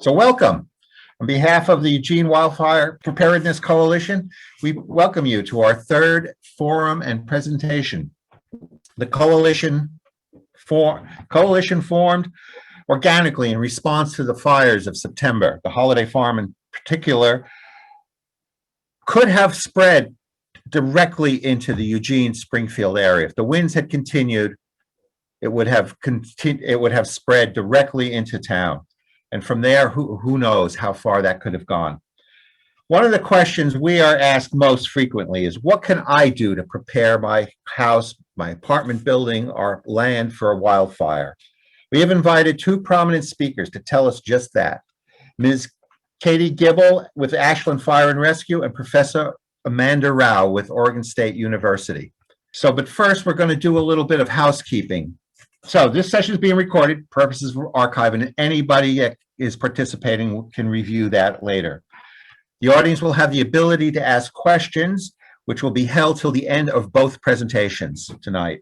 So welcome. On behalf of the Eugene Wildfire Preparedness Coalition, we welcome you to our third forum and presentation. The coalition formed organically in response to the fires of September. The Holiday Farm in particular could have spread directly into the Eugene-Springfield area. If the winds had continued, it would have spread directly into town. And from there, who knows how far that could have gone. One of the questions we are asked most frequently is, what can I do to prepare my house, my apartment building, or land for a wildfire? We have invited two prominent speakers to tell us just that. Ms. Katie Gibble with Ashland Fire and Rescue and Professor Amanda Rao with Oregon State University. But first, we're going to do a little bit of housekeeping. So this session is being recorded, purposes for archiving, and anybody that is participating can review that later. The audience will have the ability to ask questions, which will be held till the end of both presentations tonight.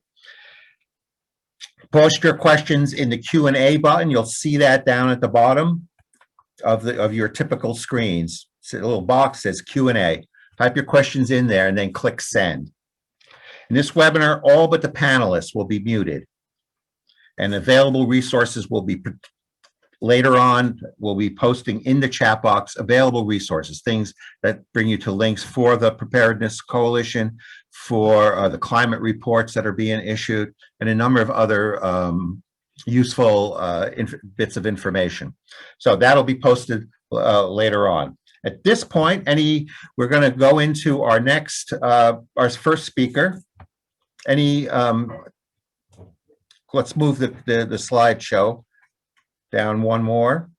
Post your questions in the Q&A button. You'll see that down at the bottom of your typical screens. It's a little box that says Q&A. Type your questions in there and then click send. In this webinar, all but the panelists will be muted, and available resources will be later on. We'll be posting in the chat box available resources, things that bring you to links for the Preparedness Coalition, for the climate reports that are being issued, and a number of other useful bits of information. So that'll be posted later on. At this point, we're going to go into our our first speaker. Let's move the slideshow down one more.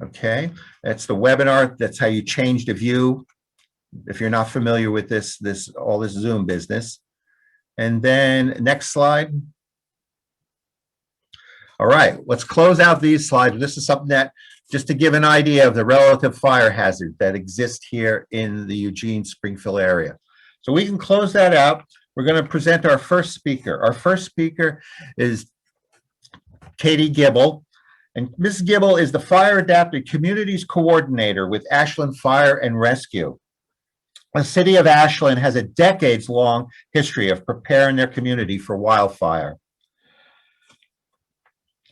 Okay, that's the webinar. That's how you change the view if you're not familiar with all this Zoom business. And then next slide. All right, let's close out these slides. This is something that, just to give an idea of the relative fire hazard that exists here in the Eugene-Springfield area. So we can close that out. We're going to present our first speaker. Our first speaker is Katie Gibble. And Ms. Gibble is the Fire Adapted Communities Coordinator with Ashland Fire and Rescue. The City of Ashland has a decades-long history of preparing their community for wildfire.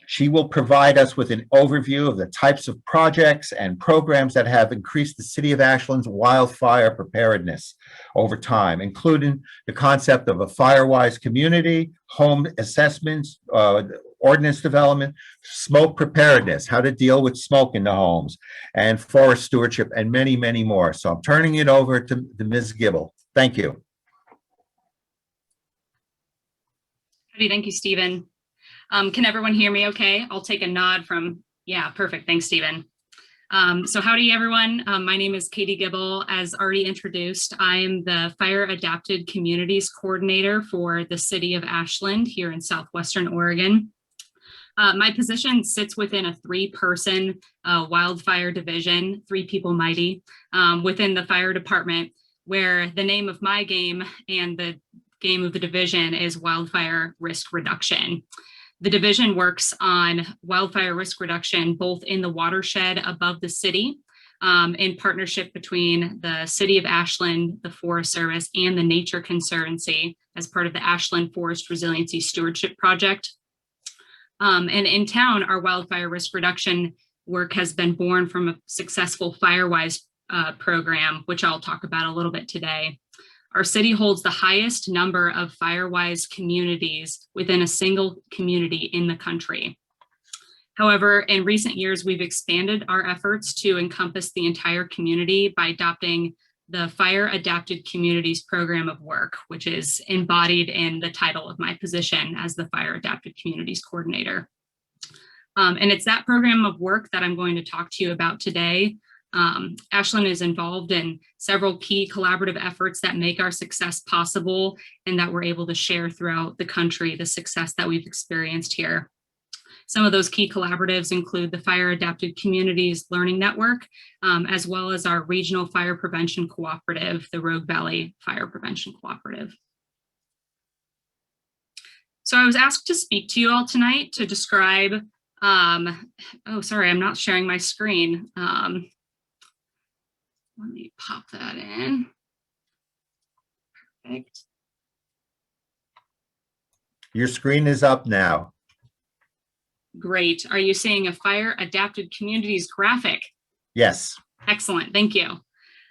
She will provide us with an overview of the types of projects and programs that have increased the City of Ashland's wildfire preparedness over time, including the concept of a Firewise community, home assessments, ordinance development, smoke preparedness, how to deal with smoke in the homes, and forest stewardship, and many, many more. So I'm turning it over to Ms. Gibble. Thank you. Thank you, Stephen. Can everyone hear me okay? I'll take a nod from, yeah, perfect. Thanks, Stephen. So howdy, everyone. My name is Katie Gibble. As already introduced, I am the Fire Adapted Communities Coordinator for the City of Ashland here in southwestern Oregon. My position sits within a three-person wildfire division, 3 people mighty, within the fire department, where the name of my game and the game of the division is wildfire risk reduction. The division works on wildfire risk reduction both in the watershed above the city, in partnership between the City of Ashland, the Forest Service, and the Nature Conservancy as part of the Ashland Forest Resiliency Stewardship Project. And in town, our wildfire risk reduction work has been born from a successful Firewise program, which I'll talk about a little bit today. Our city holds the highest number of Firewise communities within a single community in the country. However, in recent years, we've expanded our efforts to encompass the entire community by adopting the Fire Adapted Communities Program of Work, which is embodied in the title of my position as the Fire Adapted Communities Coordinator. And it's that program of work that I'm going to talk to you about today. Ashland is involved in several key collaborative efforts that make our success possible and that we're able to share throughout the country the success that we've experienced here. Some of those key collaboratives include the Fire Adapted Communities Learning Network, as well as our Regional Fire Prevention Cooperative, the Rogue Valley Fire Prevention Cooperative. So I was asked to speak to you all tonight to describe Oh, sorry, I'm not sharing my screen. Let me pop that in. Perfect. Your screen is up now. Great. Are you seeing a fire adapted communities graphic? Yes. Excellent. Thank you.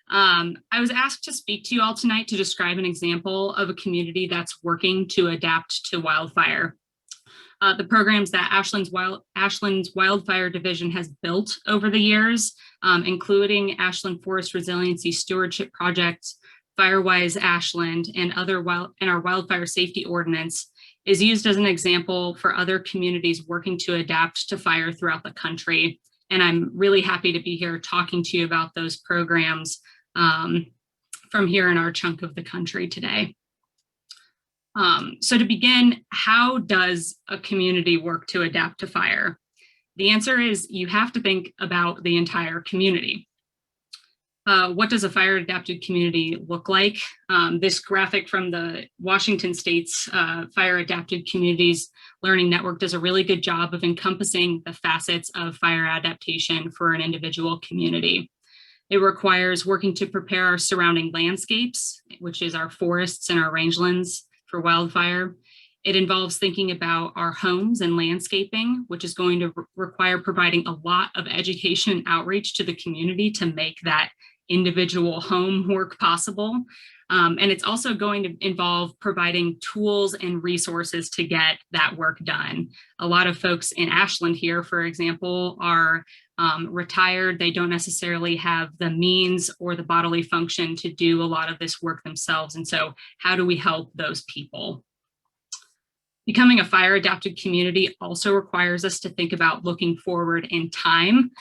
I was asked to speak to you all tonight to describe an example of a community that's working to adapt to wildfire. The programs that Ashland's Wildfire Division has built over the years, including Ashland Forest Resiliency Stewardship Project, Firewise Ashland, and our wildfire safety ordinance, is used as an example for other communities working to adapt to fire throughout the country. And I'm really happy to be here talking to you about those programs from here in our chunk of the country today. So to begin, how does a community work to adapt to fire? The answer is you have to think about the entire community. What does a fire adapted community look like? This graphic from the Washington State's Fire Adapted Communities Learning Network does a really good job of encompassing the facets of fire adaptation for an individual community. It requires working to prepare our surrounding landscapes, which is our forests and our rangelands, for wildfire. It involves thinking about our homes and landscaping, which is going to require providing a lot of education and outreach to the community to make that individual home work possible. And it's also going to involve providing tools and resources to get that work done. A lot of folks in Ashland here, for example, are retired. They don't necessarily have the means or the bodily function to do a lot of this work themselves. And so how do we help those people? Becoming a fire adapted community also requires us to think about looking forward in time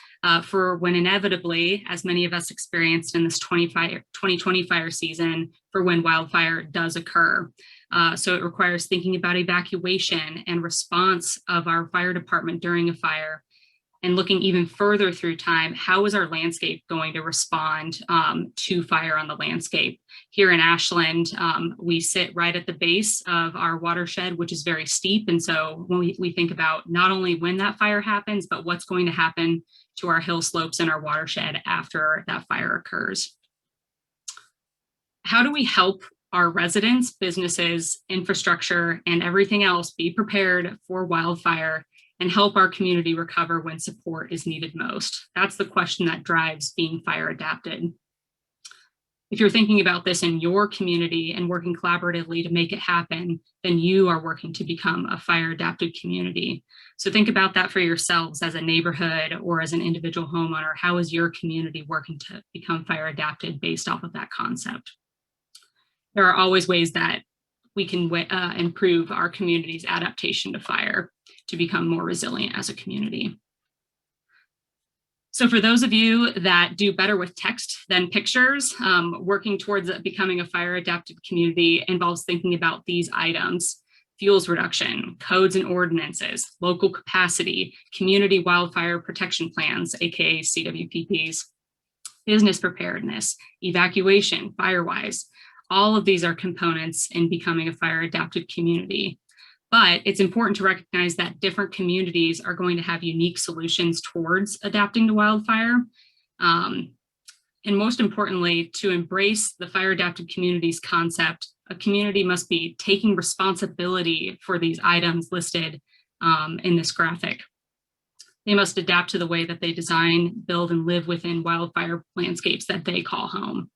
for when inevitably, as many of us experienced in this 2020 fire season, for when wildfire does occur. So it requires thinking about evacuation and response of our fire department during a fire, and looking even further through time, how is our landscape going to respond to fire on the landscape? Here in Ashland, we sit right at the base of our watershed, which is very steep. And so when we think about not only when that fire happens, but what's going to happen to our hill slopes and our watershed after that fire occurs. How do we help our residents, businesses, infrastructure, and everything else be prepared for wildfire and help our community recover when support is needed most? That's the question that drives being fire adapted. If you're thinking about this in your community and working collaboratively to make it happen, then you are working to become a fire adapted community. So think about that for yourselves as a neighborhood or as an individual homeowner. How is your community working to become fire adapted based off of that concept? There are always ways that we can improve our community's adaptation to fire to become more resilient as a community. So for those of you that do better with text than pictures, working towards becoming a fire adapted community involves thinking about these items: fuels reduction, codes and ordinances, local capacity, community wildfire protection plans, aka CWPPs, business preparedness, evacuation, Firewise. All of these are components in becoming a fire adapted community. But it's important to recognize that different communities are going to have unique solutions towards adapting to wildfire. And most importantly, to embrace the fire adapted communities concept, a community must be taking responsibility for these items listed in this graphic. They must adapt to the way that they design, build, and live within wildfire landscapes that they call home.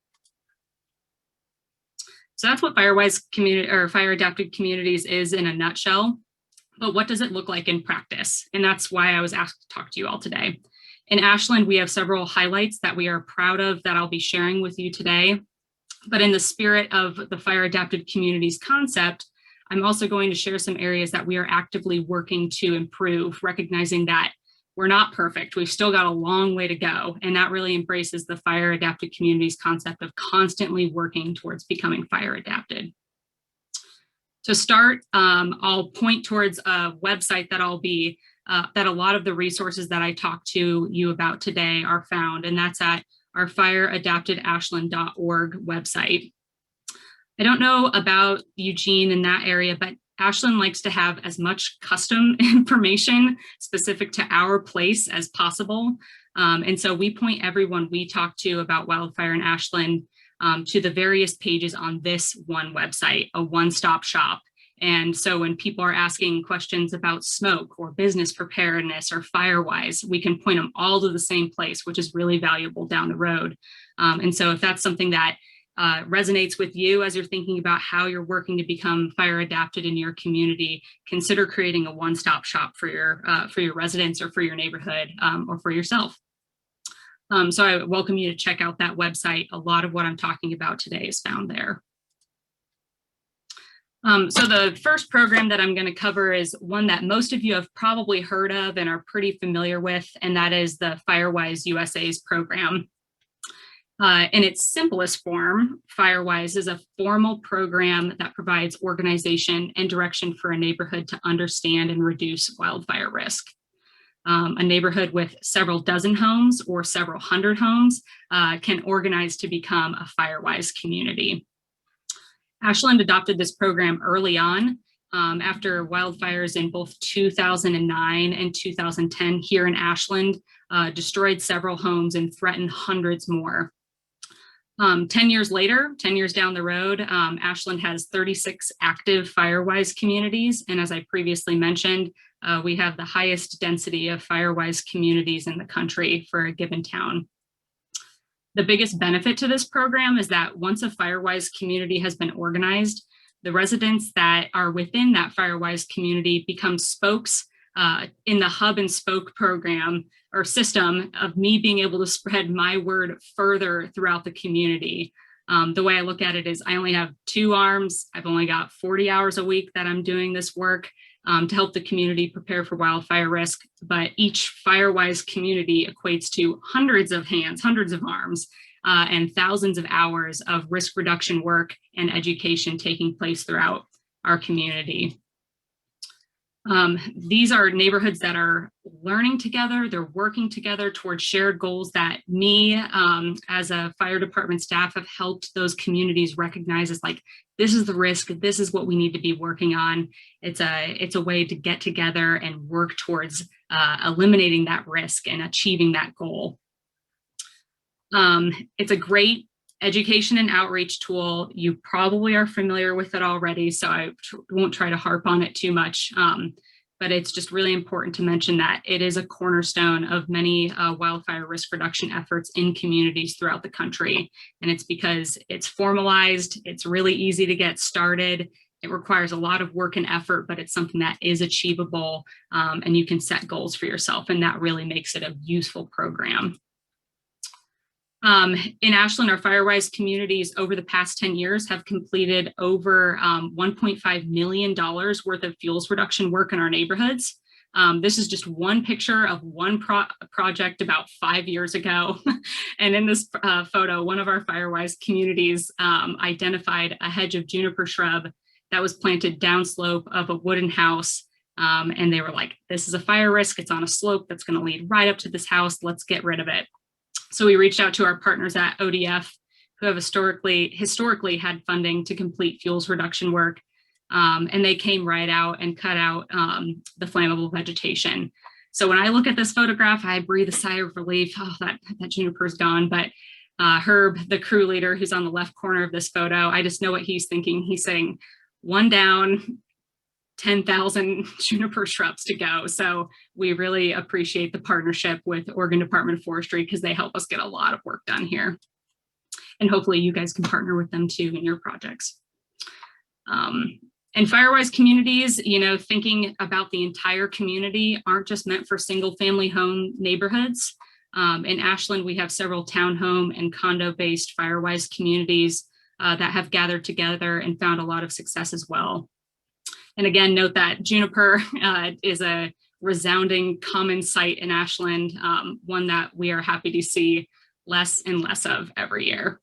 So that's what Firewise community or fire adapted communities is in a nutshell. But what does it look like in practice? And that's why I was asked to talk to you all today. In Ashland, we have several highlights that we are proud of that I'll be sharing with you today. But in the spirit of the fire adapted communities concept, I'm also going to share some areas that we are actively working to improve, recognizing that we're not perfect. We've still got a long way to go. And that really embraces the fire adapted communities concept of constantly working towards becoming fire adapted. To start, I'll point towards a website that that a lot of the resources that I talked to you about today are found, and that's at our fireadaptedashland.org website. I don't know about Eugene in that area, but Ashland likes to have as much custom information specific to our place as possible. And so we point everyone we talk to about wildfire in Ashland to the various pages on this one website, a one-stop shop. And so when people are asking questions about smoke or business preparedness or Firewise, we can point them all to the same place, which is really valuable down the road. And so if that's something that resonates with you as you're thinking about how you're working to become fire adapted in your community, consider creating a one-stop shop for your residents or for your neighborhood or for yourself. So I welcome you to check out that website. A lot of what I'm talking about today is found there. So the first program that I'm going to cover is one that most of you have probably heard of and are pretty familiar with, and that is the Firewise USA's program. In its simplest form, Firewise is a formal program that provides organization and direction for a neighborhood to understand and reduce wildfire risk. A neighborhood with several dozen homes or several hundred homes can organize to become a Firewise community. Ashland adopted this program early on after wildfires in both 2009 and 2010 here in Ashland destroyed several homes and threatened hundreds more. 10 years later, 10 years down the road, Ashland has 36 active Firewise communities. And as I previously mentioned, we have the highest density of Firewise communities in the country for a given town. The biggest benefit to this program is that once a Firewise community has been organized, the residents that are within that Firewise community become spokes in the hub and spoke program or system of me being able to spread my word further throughout the community. The way I look at it is I only have 2 arms. I've only got 40 hours a week that I'm doing this work to help the community prepare for wildfire risk. But each Firewise community equates to hundreds of hands, hundreds of arms, and thousands of hours of risk reduction work and education taking place throughout our community. These are neighborhoods that are learning together, they're working together towards shared goals that me as a fire department staff have helped those communities recognize as like, this is the risk, this is what we need to be working on. It's a way to get together and work towards eliminating that risk and achieving that goal. It's a great education and outreach tool. You probably are familiar with it already, so I won't try to harp on it too much. But it's just really important to mention that it is a cornerstone of many wildfire risk reduction efforts in communities throughout the country. And it's because it's formalized, it's really easy to get started. It requires a lot of work and effort, but it's something that is achievable and you can set goals for yourself. And that really makes it a useful program. In Ashland, our Firewise communities over the past 10 years have completed over $1.5 million worth of fuels reduction work in our neighborhoods. This is just one picture of one project about 5 years ago. And in this photo, one of our Firewise communities identified a hedge of juniper shrub that was planted downslope of a wooden house. And they were like, this is a fire risk. It's on a slope that's going to lead right up to this house. Let's get rid of it. So we reached out to our partners at ODF, who have historically had funding to complete fuels reduction work. And they came right out and cut out the flammable vegetation. So when I look at this photograph, I breathe a sigh of relief. Oh, that juniper's gone. But Herb, the crew leader who's on the left corner of this photo, I just know what he's thinking. He's saying, one down, 10,000 juniper shrubs to go. So we really appreciate the partnership with Oregon Department of Forestry because they help us get a lot of work done here. And hopefully you guys can partner with them too in your projects. And Firewise communities, you know, thinking about the entire community aren't just meant for single family home neighborhoods. In Ashland, we have several townhome and condo-based Firewise communities that have gathered together and found a lot of success as well. And again, note that juniper is a resounding common sight in Ashland, one that we are happy to see less and less of every year.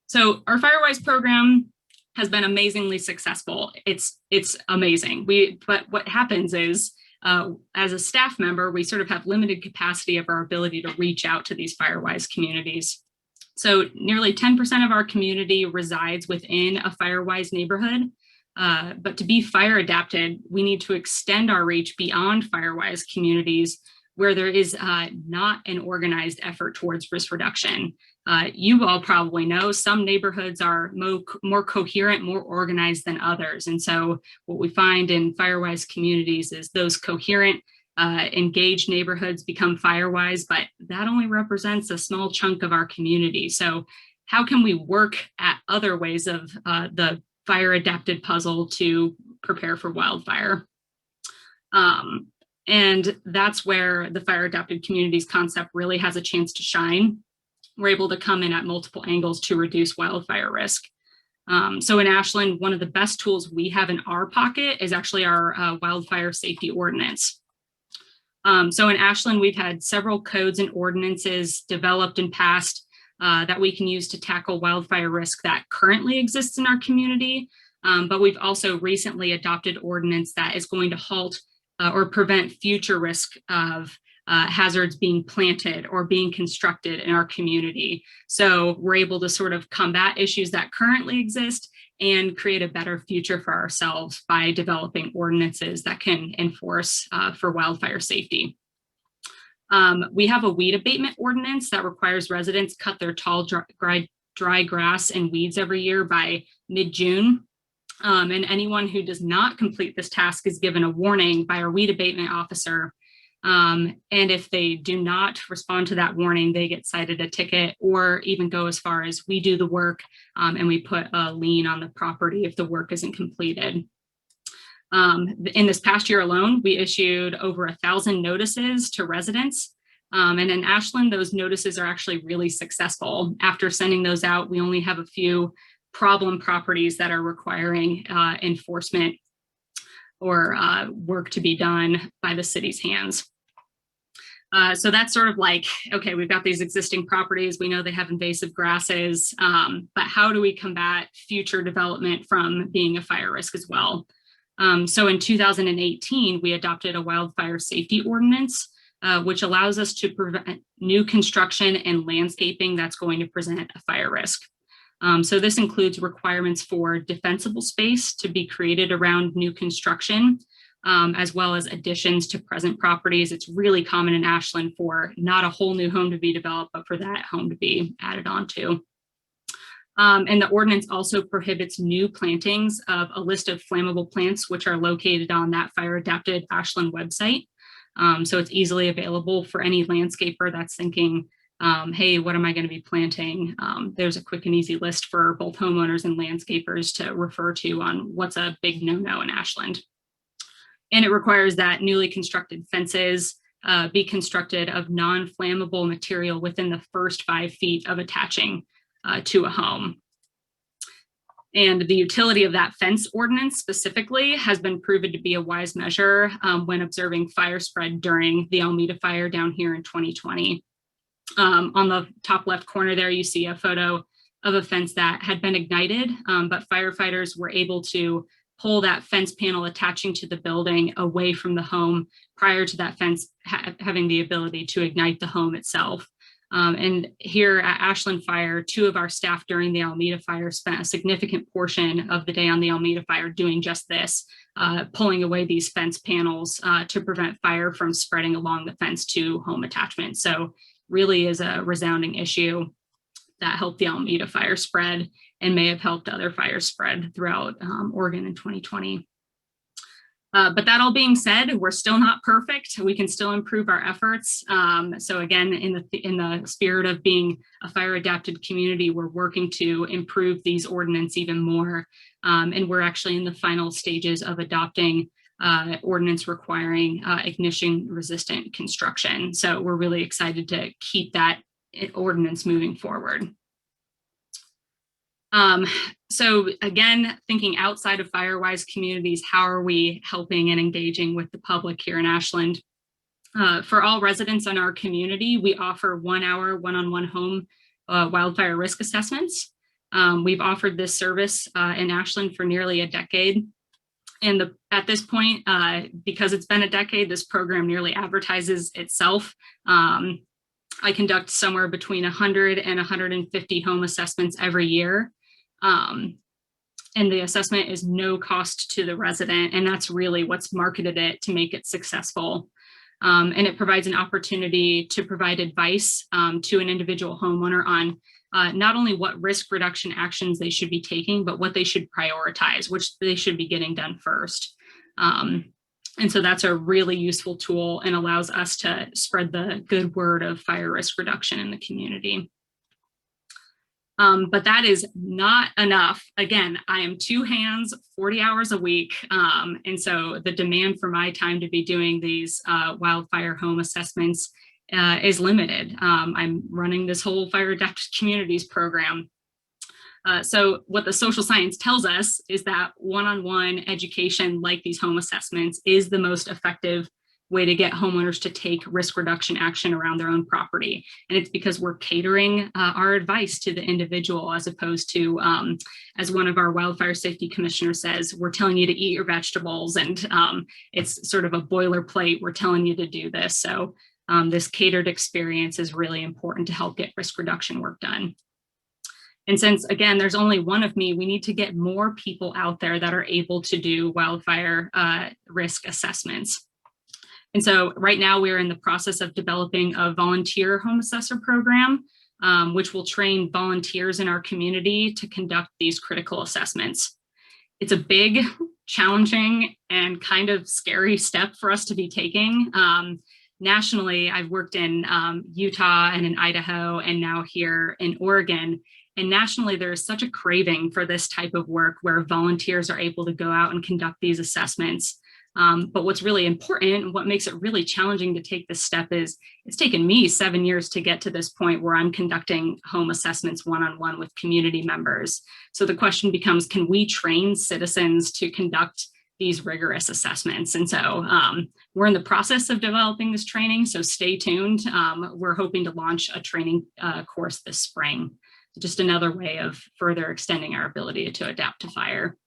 So our Firewise program has been amazingly successful. It's amazing. But what happens is, as a staff member, we sort of have limited capacity of our ability to reach out to these Firewise communities. So nearly 10% of our community resides within a Firewise neighborhood. But to be fire adapted, we need to extend our reach beyond Firewise communities where there is not an organized effort towards risk reduction. You all probably know some neighborhoods are more coherent, more organized than others. And so what we find in Firewise communities is those coherent, engaged neighborhoods become Firewise, but that only represents a small chunk of our community. So how can we work at other ways of the fire adapted puzzle to prepare for wildfire? And that's where the fire adapted communities concept really has a chance to shine. We're able to come in at multiple angles to reduce wildfire risk. So in Ashland, one of the best tools we have in our pocket is actually our wildfire safety ordinance. So in Ashland, we've had several codes and ordinances developed and passed that we can use to tackle wildfire risk that currently exists in our community. But we've also recently adopted ordinance that is going to halt or prevent future risk of hazards being planted or being constructed in our community. So we're able to sort of combat issues that currently exist and create a better future for ourselves by developing ordinances that can enforce for wildfire safety. We have a weed abatement ordinance that requires residents cut their tall, dry grass and weeds every year by mid-June. And anyone who does not complete this task is given a warning by our weed abatement officer. And if they do not respond to that warning, they get cited a ticket or even go as far as we do the work and we put a lien on the property if the work isn't completed. In this past year alone, we issued over 1,000 notices to residents. And in Ashland, those notices are actually really successful. After sending those out, we only have a few problem properties that are requiring enforcement or work to be done by the city's hands. So that's sort of like, okay, we've got these existing properties. We know they have invasive grasses, but how do we combat future development from being a fire risk as well? So in 2018, we adopted a wildfire safety ordinance, which allows us to prevent new construction and landscaping that's going to present a fire risk. So this includes requirements for defensible space to be created around new construction, as well as additions to present properties. It's really common in Ashland for not a whole new home to be developed, but for that home to be added onto. And the ordinance also prohibits new plantings of a list of flammable plants, which are located on that fire adapted Ashland website. So it's easily available for any landscaper that's thinking, hey, what am I going to be planting? There's a quick and easy list for both homeowners and landscapers to refer to on what's a big no-no in Ashland. And it requires that newly constructed fences be constructed of non-flammable material within the first 5 feet of attaching to a home. And the utility of that fence ordinance specifically has been proven to be a wise measure when observing fire spread during the Alameda fire down here in 2020. On the top left corner there, you see a photo of a fence that had been ignited, but firefighters were able to pull that fence panel attaching to the building away from the home prior to that fence having the ability to ignite the home itself. And here at Ashland Fire, 2 of our staff during the Alameda fire spent a significant portion of the day on the Alameda fire doing just this, pulling away these fence panels to prevent fire from spreading along the fence to home attachment. So really is a resounding issue that helped the Alameda fire spread and may have helped other fires spread throughout Oregon in 2020. But that all being said, we're still not perfect. We can still improve our efforts. So again, in the spirit of being a fire adapted community, we're working to improve these ordinances even more. And we're actually in the final stages of adopting ordinance requiring ignition resistant construction. So we're really excited to keep that ordinance moving forward. So again, thinking outside of Firewise communities, how are we helping and engaging with the public here in Ashland? For all residents in our community, we offer 1-hour one-on-one home wildfire risk assessments. We've offered this service in Ashland for nearly a decade. And at this point, because it's been a decade, this program nearly advertises itself. I conduct somewhere between 100 and 150 home assessments every year. And the assessment is no cost to the resident. And that's really what's marketed it to make it successful. And it provides an opportunity to provide advice to an individual homeowner on not only what risk reduction actions they should be taking, but what they should prioritize, which they should be getting done first. And so that's a really useful tool and allows us to spread the good word of fire risk reduction in the community. But that is not enough. Again, I am 2 hands, 40 hours a week. And so the demand for my time to be doing these wildfire home assessments is limited. I'm running this whole fire adapted communities program. So what the social science tells us is that one-on-one education like these home assessments is the most effective way to get homeowners to take risk reduction action around their own property. And it's because we're catering our advice to the individual, as opposed to, as one of our wildfire safety commissioners says, we're telling you to eat your vegetables, and it's sort of a boilerplate, we're telling you to do this. So this catered experience is really important to help get risk reduction work done. And since, again, there's only one of me, we need to get more people out there that are able to do wildfire risk assessments. And so right now we're in the process of developing a volunteer home assessor program, which will train volunteers in our community to conduct these critical assessments. It's a big, challenging, and kind of scary step for us to be taking. Nationally, I've worked in Utah and in Idaho, and now here in Oregon. And nationally, there is such a craving for this type of work where volunteers are able to go out and conduct these assessments. But what's really important and what makes it really challenging to take this step is it's taken me 7 years to get to this point where I'm conducting home assessments one-on-one with community members. So the question becomes, can we train citizens to conduct these rigorous assessments? And so we're in the process of developing this training, so stay tuned. We're hoping to launch a training course this spring. Just another way of further extending our ability to adapt to fire.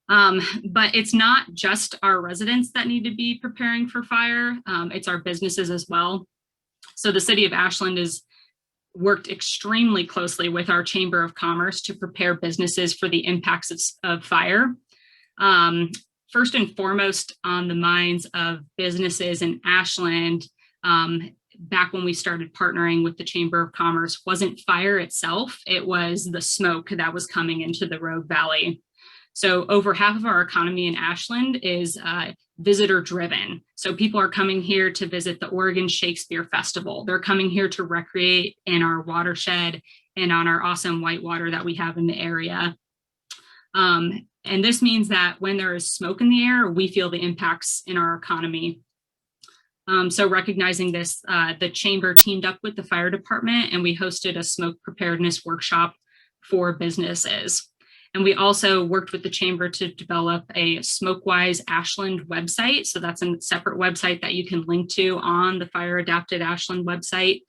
But it's not just our residents that need to be preparing for fire, it's our businesses as well. So the City of Ashland has worked extremely closely with our Chamber of Commerce to prepare businesses for the impacts of fire. First and foremost on the minds of businesses in Ashland, back when we started partnering with the Chamber of Commerce, wasn't fire itself, it was the smoke that was coming into the Rogue Valley. So over half of our economy in Ashland is visitor driven. So people are coming here to visit the Oregon Shakespeare Festival. They're coming here to recreate in our watershed and on our awesome whitewater that we have in the area. And this means that when there is smoke in the air, we feel the impacts in our economy. So recognizing this, the Chamber teamed up with the fire department and we hosted a smoke preparedness workshop for businesses. And we also worked with the Chamber to develop a Smokewise Ashland website. So that's a separate website that you can link to on the Fire Adapted Ashland website,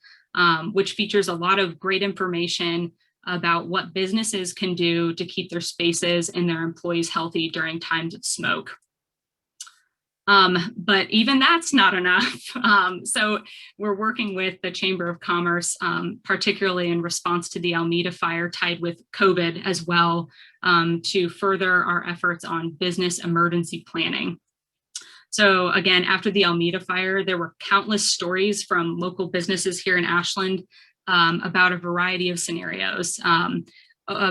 which features a lot of great information about what businesses can do to keep their spaces and their employees healthy during times of smoke. But even that's not enough. So we're working with the Chamber of Commerce, particularly in response to the Alameda fire tied with COVID as well, to further our efforts on business emergency planning. So again, after the Alameda fire, there were countless stories from local businesses here in Ashland about a variety of scenarios.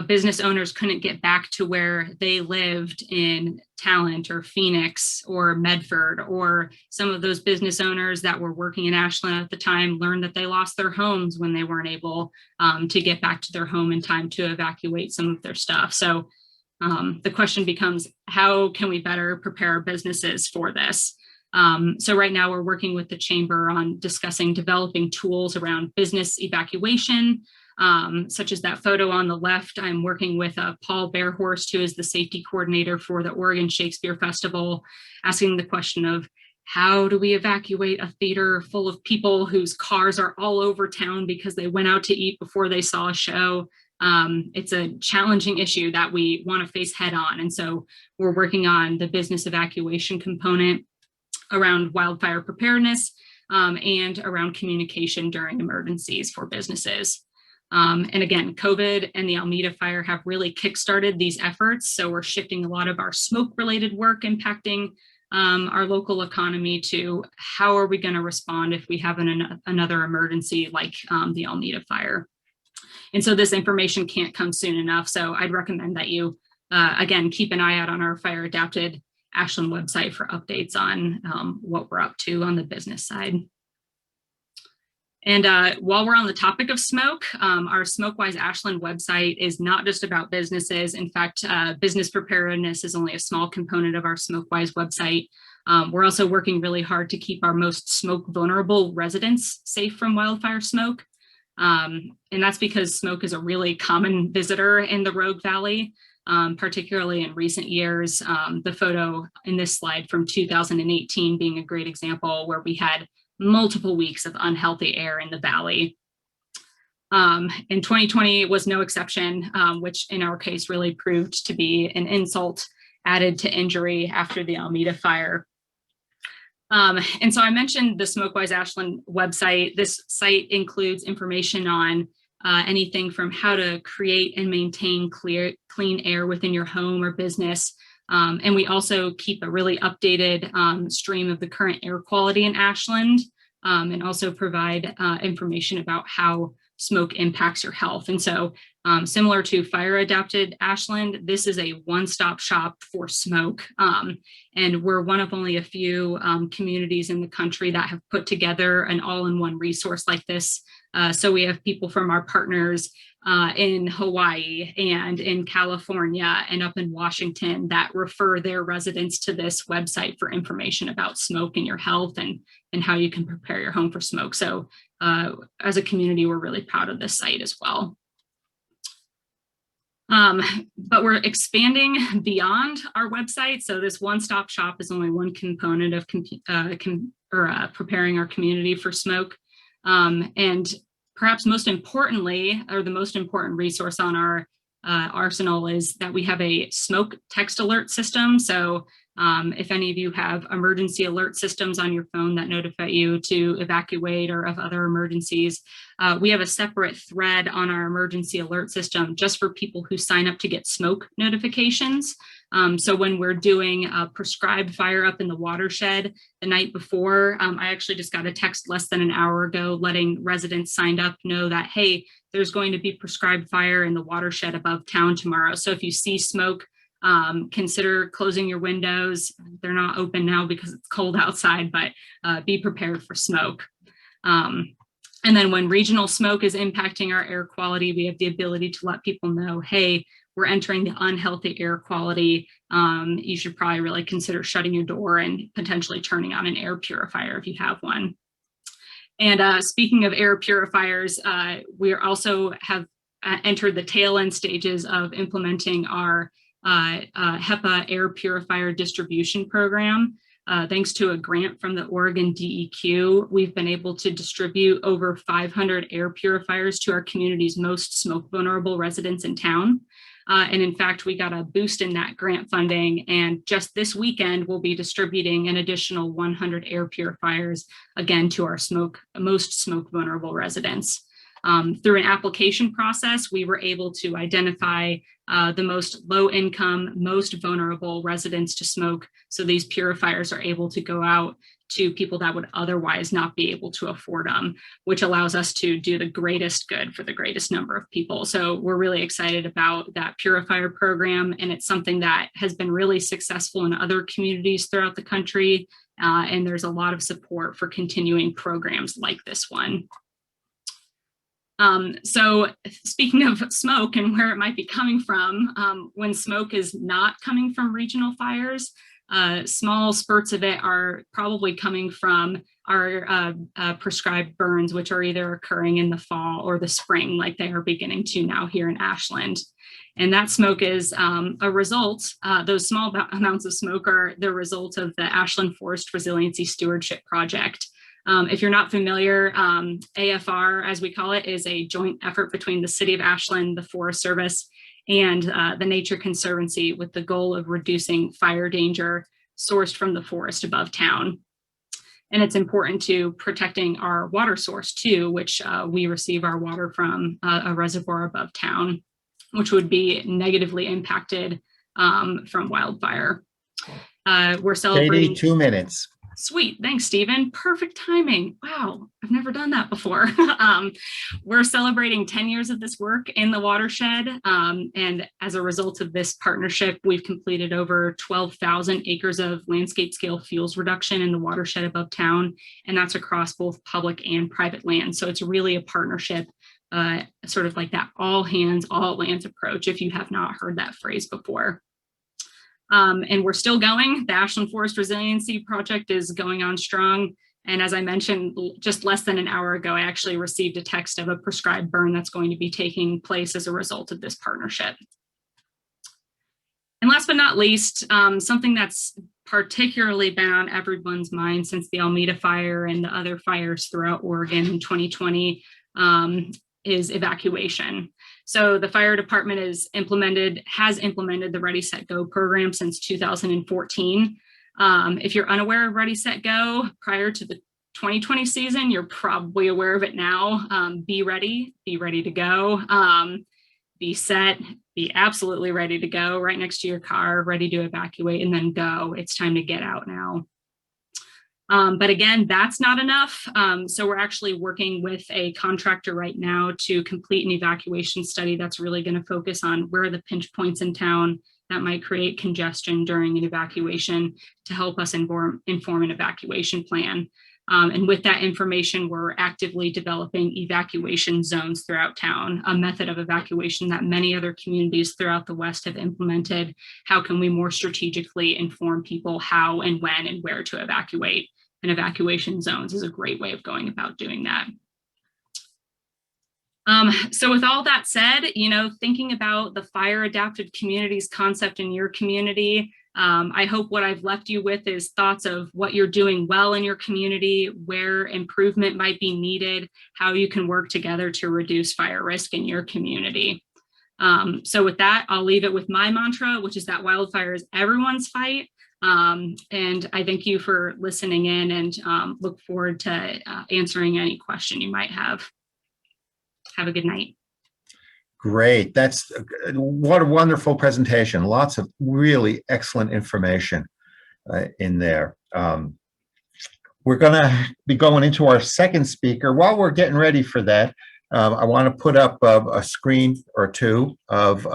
Business owners couldn't get back to where they lived in Talent or Phoenix or Medford, or some of those business owners that were working in Ashland at the time learned that they lost their homes when they weren't able to get back to their home in time to evacuate some of their stuff. So the question becomes, how can we better prepare our businesses for this? So right now we're working with the Chamber on discussing developing tools around business evacuation, such as that photo on the left. I'm working with Paul Bearhorst, who is the safety coordinator for the Oregon Shakespeare Festival, asking the question of how do we evacuate a theater full of people whose cars are all over town because they went out to eat before they saw a show. It's a challenging issue that we want to face head on. And so we're working on the business evacuation component around wildfire preparedness, and around communication during emergencies for businesses. And again, COVID and the Alameda fire have really kickstarted these efforts. So we're shifting a lot of our smoke-related work impacting our local economy to how are we going to respond if we have another emergency like the Alameda fire. And so this information can't come soon enough. So I'd recommend that you, again, keep an eye out on our Fire Adapted Ashland website for updates on what we're up to on the business side. And while we're on the topic of smoke, our Smokewise Ashland website is not just about businesses. In fact, business preparedness is only a small component of our Smokewise website. We're also working really hard to keep our most smoke vulnerable residents safe from wildfire smoke. And that's because smoke is a really common visitor in the Rogue Valley, particularly in recent years. The photo in this slide from 2018 being a great example where we had multiple weeks of unhealthy air in the valley. And 2020 was no exception, which in our case really proved to be an insult added to injury after the Alameda fire. And so I mentioned the Smokewise Ashland website. This site includes information on anything from how to create and maintain clean air within your home or business. And we also keep a really updated stream of the current air quality in Ashland, and also provide information about how smoke impacts your health. And so similar to Fire Adapted Ashland, this is a one-stop shop for smoke. And we're one of only a few communities in the country that have put together an all-in-one resource like this. So we have people from our partners in Hawaii and in California and up in Washington that refer their residents to this website for information about smoke and your health and how you can prepare your home for smoke. So as a community, we're really proud of this site as well. But we're expanding beyond our website. So this one-stop shop is only one component of preparing our community for smoke. And perhaps most importantly, or the most important resource on our arsenal is that we have a smoke text alert system. So if any of you have emergency alert systems on your phone that notify you to evacuate or of other emergencies, we have a separate thread on our emergency alert system just for people who sign up to get smoke notifications. So when we're doing a prescribed fire up in the watershed the night before, I actually just got a text less than an hour ago letting residents signed up know that, hey, there's going to be prescribed fire in the watershed above town tomorrow. So if you see smoke, consider closing your windows. They're not open now because it's cold outside, but be prepared for smoke. And then when regional smoke is impacting our air quality, we have the ability to let people know, hey, we're entering the unhealthy air quality. You should probably really consider shutting your door and potentially turning on an air purifier if you have one. And speaking of air purifiers, we also have entered the tail end stages of implementing our HEPA air purifier distribution program. Thanks to a grant from the Oregon DEQ, we've been able to distribute over 500 air purifiers to our community's most smoke vulnerable residents in town. And in fact, we got a boost in that grant funding. And just this weekend, we'll be distributing an additional 100 air purifiers, again, to our most smoke vulnerable residents. Through an application process, we were able to identify the most low income, most vulnerable residents to smoke. So these purifiers are able to go out to people that would otherwise not be able to afford them, which allows us to do the greatest good for the greatest number of people. So we're really excited about that purifier program. And it's something that has been really successful in other communities throughout the country. And there's a lot of support for continuing programs like this one. So speaking of smoke and where it might be coming from, when smoke is not coming from regional fires, small spurts of it are probably coming from our prescribed burns, which are either occurring in the fall or the spring, like they are beginning to now here in Ashland. And that smoke is a result, those small amounts of smoke are the result of the Ashland Forest Resiliency Stewardship Project. If you're not familiar, AFR, as we call it, is a joint effort between the City of Ashland, the Forest Service, and the Nature Conservancy with the goal of reducing fire danger sourced from the forest above town. And it's important to protecting our water source too, which we receive our water from a reservoir above town, which would be negatively impacted from wildfire. We're celebrating 2 minutes. Sweet. Thanks, Stephen. Perfect timing. Wow. I've never done that before. We're celebrating 10 years of this work in the watershed. And as a result of this partnership, we've completed over 12,000 acres of landscape scale fuels reduction in the watershed above town. And that's across both public and private land. So it's really a partnership, sort of like that all hands, all lands approach, if you have not heard that phrase before. And we're still going. The Ashland Forest Resiliency Project is going on strong. And as I mentioned, just less than an hour ago, I actually received a text of a prescribed burn that's going to be taking place as a result of this partnership. And last but not least, something that's particularly been on everyone's mind since the Almeda fire and the other fires throughout Oregon in 2020 is evacuation. So the fire department has implemented the Ready, Set, Go program since 2014. If you're unaware of Ready, Set, Go prior to the 2020 season, you're probably aware of it now. Be ready to go. Be set, be absolutely ready to go, right next to your car, ready to evacuate, and then go. It's time to get out now. But again, that's not enough. So we're actually working with a contractor right now to complete an evacuation study that's really going to focus on where are the pinch points in town that might create congestion during an evacuation to help us inform an evacuation plan. And with that information, we're actively developing evacuation zones throughout town, a method of evacuation that many other communities throughout the West have implemented. How can we more strategically inform people how and when and where to evacuate? And evacuation zones is a great way of going about doing that. So with all that said, thinking about the fire adapted communities concept in your community, I hope what I've left you with is thoughts of what you're doing well in your community, where improvement might be needed, how you can work together to reduce fire risk in your community. So with that, I'll leave it with my mantra, which is that wildfire is everyone's fight. And I thank you for listening in and look forward to answering any question you might have. Have a good night. Great. What a wonderful presentation. Lots of really excellent information in there. We're going to be going into our second speaker. While we're getting ready for that, I want to put up a screen or two of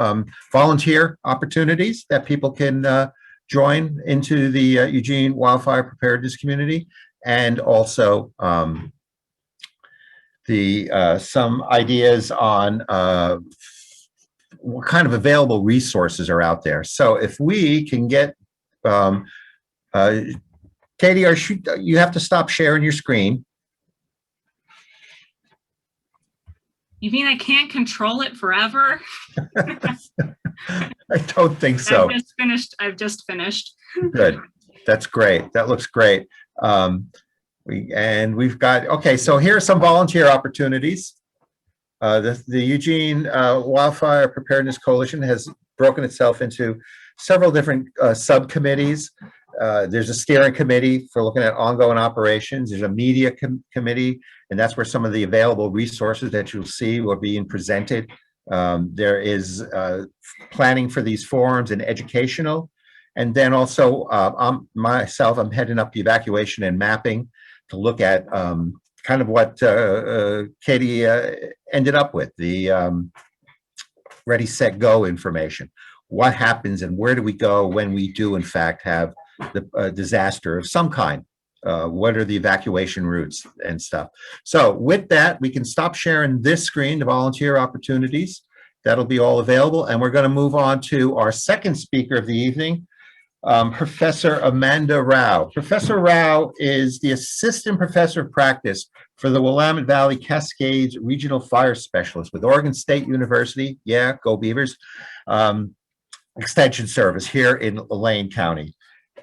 volunteer opportunities that people can join into the Eugene wildfire preparedness community, and also some ideas on what kind of available resources are out there. So if we can get, Katie, you have to stop sharing your screen. You mean I can't control it forever? I don't think so. I've just finished. Good. That's great. That looks great. We've got, okay, so here are some volunteer opportunities. The Eugene Wildfire Preparedness Coalition has broken itself into several different subcommittees. There's a steering committee for looking at ongoing operations. There's a media committee, and that's where some of the available resources that you'll see are being presented. There is planning for these forums and educational. And then also I'm heading up the evacuation and mapping to look at kind of what Katie ended up with, the Ready, Set, Go information. What happens and where do we go when we do in fact have the disaster of some kind? What are the evacuation routes and stuff? So with that, we can stop sharing this screen, the volunteer opportunities. That'll be all available. And we're going to move on to our second speaker of the evening, Professor Amanda Rao. Professor Rao is the Assistant Professor of Practice for the Willamette Valley Cascades Regional Fire Specialist with Oregon State University, yeah, go Beavers, Extension Service here in Lane County.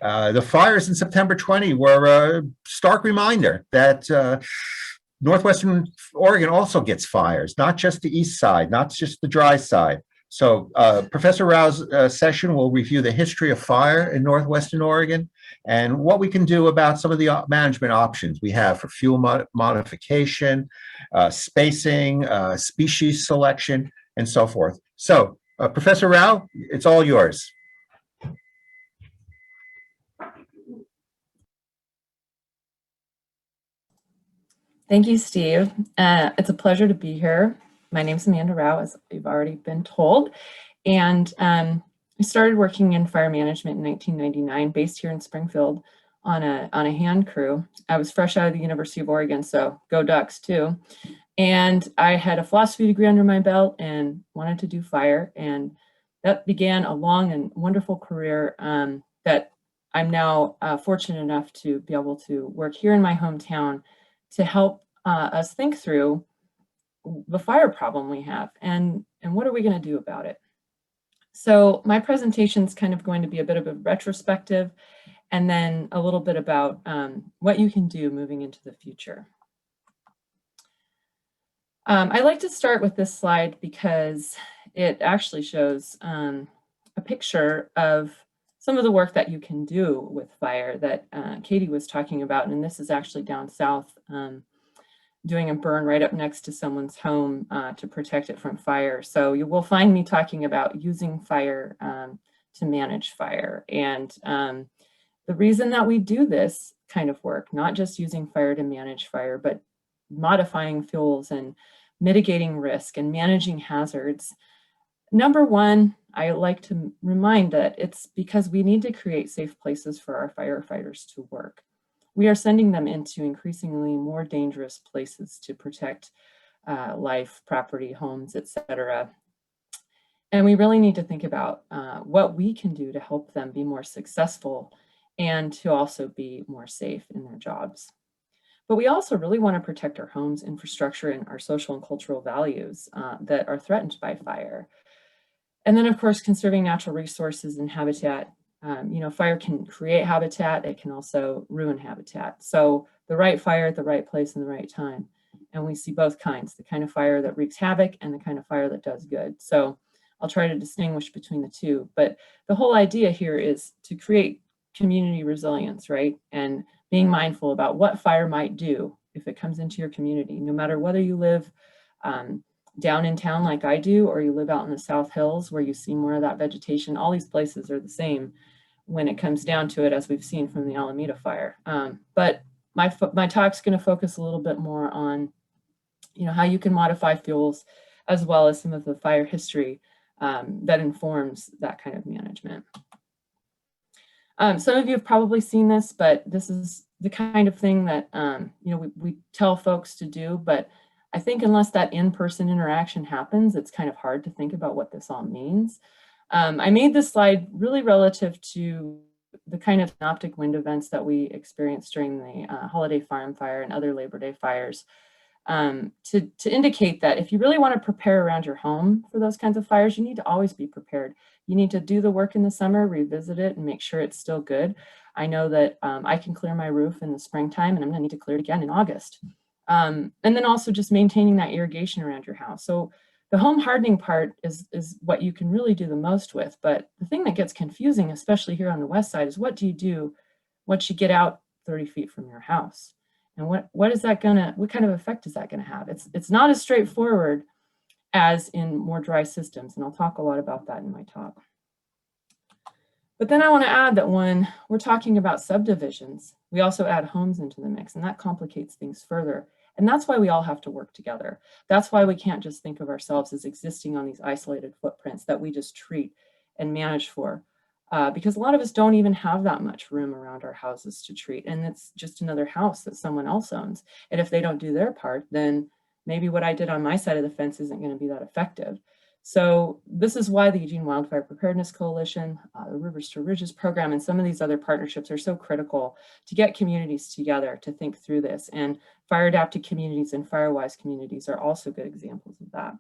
The fires in September 20 were a stark reminder that northwestern Oregon also gets fires, not just the east side, not just the dry side. So Professor Rao's session will review the history of fire in northwestern Oregon and what we can do about some of the management options we have for fuel modification, spacing, species selection, and so forth. So Professor Rao, it's all yours. Thank you, Steve. It's a pleasure to be here. My name is Amanda Rao, as you've already been told. And I started working in fire management in 1999, based here in Springfield on a hand crew. I was fresh out of the University of Oregon, so go Ducks too. And I had a philosophy degree under my belt and wanted to do fire. And that began a long and wonderful career that I'm now fortunate enough to be able to work here in my hometown to help us think through the fire problem we have and what are we going to do about it. So my presentation is kind of going to be a bit of a retrospective and then a little bit about what you can do moving into the future. I like to start with this slide because it actually shows a picture of some of the work that you can do with fire that Katie was talking about. And this is actually down south, doing a burn right up next to someone's home to protect it from fire. So you will find me talking about using fire to manage fire. And the reason that we do this kind of work, not just using fire to manage fire, but modifying fuels and mitigating risk and managing hazards. Number one, I like to remind that it's because we need to create safe places for our firefighters to work. We are sending them into increasingly more dangerous places to protect life, property, homes, etc. And we really need to think about what we can do to help them be more successful and to also be more safe in their jobs. But we also really want to protect our homes, infrastructure, and our social and cultural values that are threatened by fire. And then, of course, conserving natural resources and habitat. Fire can create habitat. It can also ruin habitat. So the right fire at the right place in the right time. And we see both kinds, the kind of fire that wreaks havoc and the kind of fire that does good. So I'll try to distinguish between the two. But the whole idea here is to create community resilience, right? And being mindful about what fire might do if it comes into your community, no matter whether you live down in town like I do, or you live out in the South Hills where you see more of that vegetation. All these places are the same when it comes down to it, as we've seen from the Alameda fire. But my talk's going to focus a little bit more on, how you can modify fuels, as well as some of the fire history that informs that kind of management. Some of you have probably seen this, but this is the kind of thing that we tell folks to do. But I think unless that in-person interaction happens, it's kind of hard to think about what this all means. I made this slide really relative to the kind of synoptic wind events that we experienced during the holiday farm fire and other Labor Day fires to indicate that if you really want to prepare around your home for those kinds of fires, you need to always be prepared. You need to do the work in the summer, revisit it, and make sure it's still good. I know that I can clear my roof in the springtime, and I'm going to need to clear it again in August. And then also just maintaining that irrigation around your house. So the home hardening part is what you can really do the most with. But the thing that gets confusing, especially here on the west side, is what do you do once you get out 30 feet from your house? And what kind of effect is that gonna have? It's not as straightforward as in more dry systems. And I'll talk a lot about that in my talk. But then I want to add that when we're talking about subdivisions, we also add homes into the mix, and that complicates things further. And that's why we all have to work together. That's why we can't just think of ourselves as existing on these isolated footprints that we just treat and manage for. Because a lot of us don't even have that much room around our houses to treat. And it's just another house that someone else owns. And if they don't do their part, then maybe what I did on my side of the fence isn't going to be that effective. So this is why the Eugene Wildfire Preparedness Coalition, the Rivers to Ridges program, and some of these other partnerships are so critical to get communities together to think through this. And fire adapted communities and Firewise communities are also good examples of that.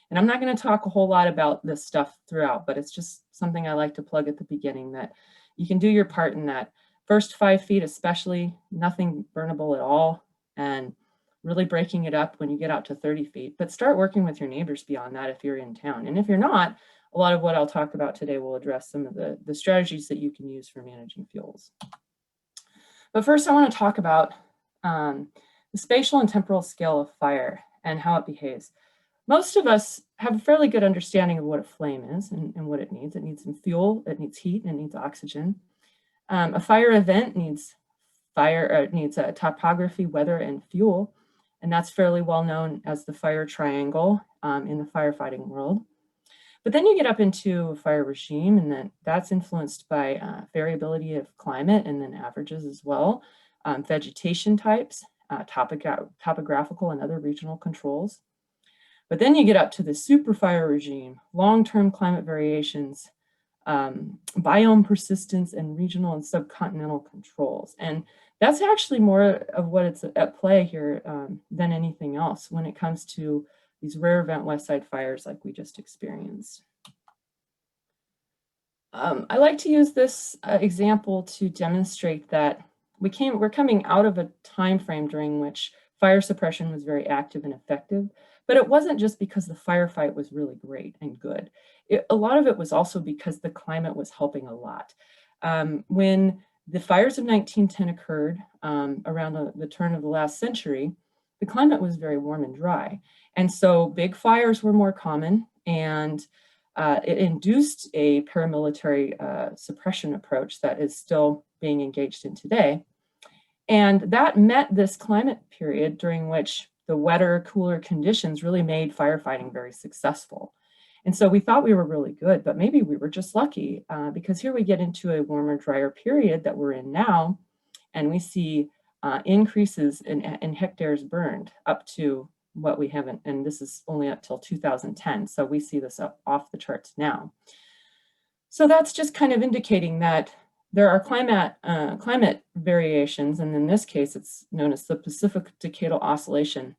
And I'm not going to talk a whole lot about this stuff throughout, but it's just something I like to plug at the beginning, that you can do your part in that first 5 feet, especially nothing burnable at all, and really breaking it up when you get out to 30 feet, but start working with your neighbors beyond that if you're in town. And if you're not, a lot of what I'll talk about today will address some of the strategies that you can use for managing fuels. But first, I want to talk about the spatial and temporal scale of fire and how it behaves. Most of us have a fairly good understanding of what a flame is and what it needs. It needs some fuel, it needs heat, and it needs oxygen. A fire event needs topography, weather, and fuel. And that's fairly well known as the fire triangle in the firefighting world. But then you get up into a fire regime, and then that's influenced by variability of climate and then averages as well, vegetation types, topographical and other regional controls. But then you get up to the super fire regime, long-term climate variations, biome persistence, and regional and subcontinental controls. And that's actually more of what it's at play here than anything else when it comes to these rare event west side fires like we just experienced. I like to use this example to demonstrate that we're coming out of a time frame during which fire suppression was very active and effective, but it wasn't just because the firefight was really great and good. A lot of it was also because the climate was helping a lot. When the fires of 1910 occurred around the turn of the last century, the climate was very warm and dry. And so big fires were more common, and it induced a paramilitary suppression approach that is still being engaged in today. And that met this climate period during which the wetter, cooler conditions really made firefighting very successful. And so we thought we were really good, but maybe we were just lucky because here we get into a warmer, drier period that we're in now, and we see increases in hectares burned up to what we haven't, and this is only up till 2010. So we see this up off the charts now. So that's just kind of indicating that there are climate variations, and in this case, it's known as the Pacific Decadal Oscillation,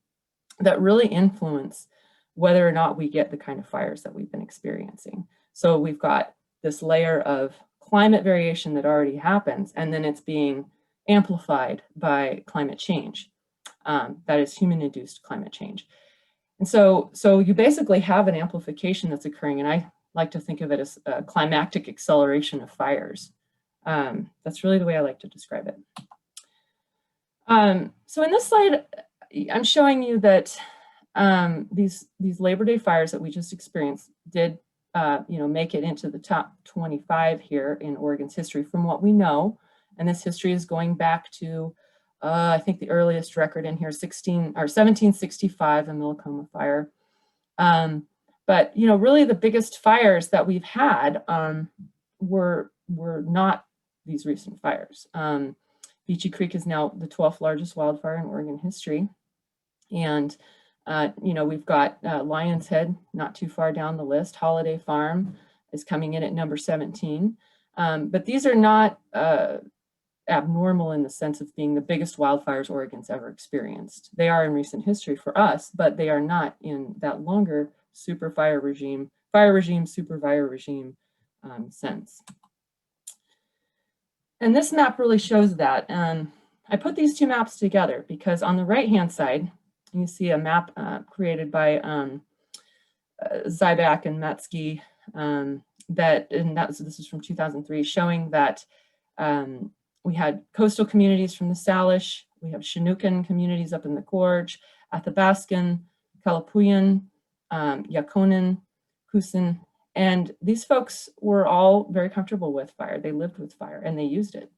that really influence whether or not we get the kind of fires that we've been experiencing. So we've got this layer of climate variation that already happens, and then it's being amplified by climate change. That is human-induced climate change. And so you basically have an amplification that's occurring, and I like to think of it as a climactic acceleration of fires. That's really the way I like to describe it. So in this slide, I'm showing you that these Labor Day fires that we just experienced did make it into the top 25 here in Oregon's history from what we know. And this history is going back to, I think the earliest record in here, 1765, the Millicoma fire. But really the biggest fires that we've had were not these recent fires. Beachy Creek is now the 12th largest wildfire in Oregon history. And, we've got Lion's Head not too far down the list. Holiday Farm is coming in at number 17. But these are not abnormal in the sense of being the biggest wildfires Oregon's ever experienced. They are in recent history for us, but they are not in that longer super fire regime, super fire regime sense. And this map really shows that. I put these two maps together because on the right-hand side, you see a map created by Zyback and Metzke this is from 2003, showing that we had coastal communities from the Salish, we have Chinookan communities up in the gorge, Athabascan, Kalapuyan, Yakonan, Kusin, and these folks were all very comfortable with fire. They lived with fire and they used it.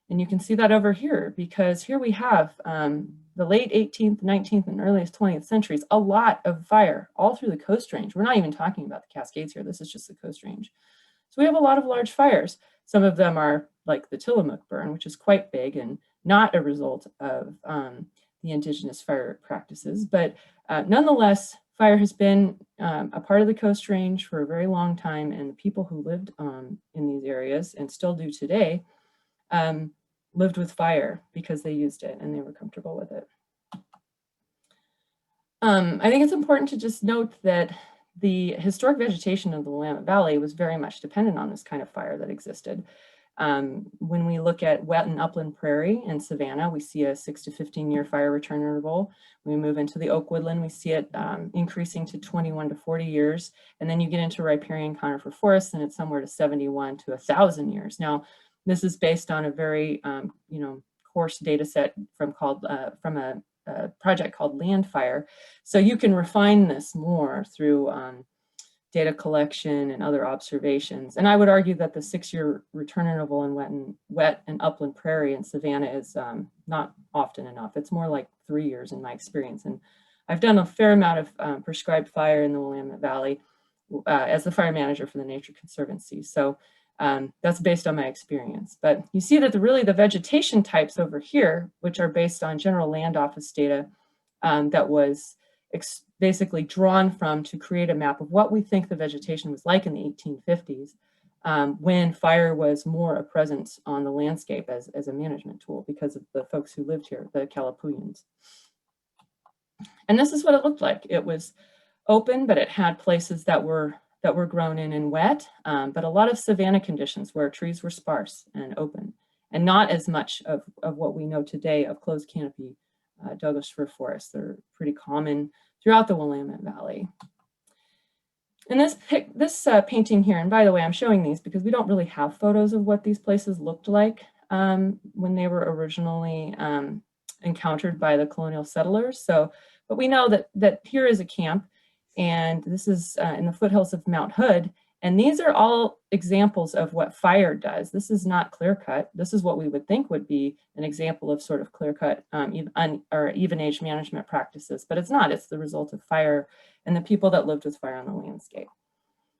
And you can see that over here because here we have the late 18th, 19th, and earliest 20th centuries, a lot of fire all through the Coast Range. We're not even talking about the Cascades here. This is just the Coast Range. So we have a lot of large fires. Some of them are like the Tillamook burn, which is quite big and not a result of the indigenous fire practices. But nonetheless, fire has been a part of the Coast Range for a very long time, and the people who lived in these areas and still do today lived with fire because they used it and they were comfortable with it. I think it's important to just note that the historic vegetation of the Willamette Valley was very much dependent on this kind of fire that existed. When we look at wet and upland prairie and savanna, we see a 6 to 15-year fire return interval. When we move into the oak woodland, we see it increasing to 21 to 40 years. And then you get into riparian conifer forests, and it's somewhere to 71 to 1,000 years. Now, this is based on a very, coarse data set from a project called Landfire. So you can refine this more through data collection and other observations. And I would argue that the 6-year return interval in wet and upland prairie and savanna is not often enough. It's more like 3 years in my experience. And I've done a fair amount of prescribed fire in the Willamette Valley as the fire manager for the Nature Conservancy. So that's based on my experience. But you see that really the vegetation types over here, which are based on General Land Office data that was basically drawn from to create a map of what we think the vegetation was like in the 1850s when fire was more a presence on the landscape as a management tool because of the folks who lived here, the Calapooians. And this is what it looked like. It was open, but it had places that were grown in and wet, but a lot of savanna conditions where trees were sparse and open, and not as much of what we know today of closed canopy Douglas fir forests. They're pretty common throughout the Willamette Valley. And this painting here, and by the way, I'm showing these because we don't really have photos of what these places looked like when they were originally encountered by the colonial settlers. So, but we know that here is a camp, and this is in the foothills of Mount Hood. And these are all examples of what fire does. This is not clear cut. This is what we would think would be an example of sort of clear cut or even age management practices, but it's not. It's the result of fire and the people that lived with fire on the landscape.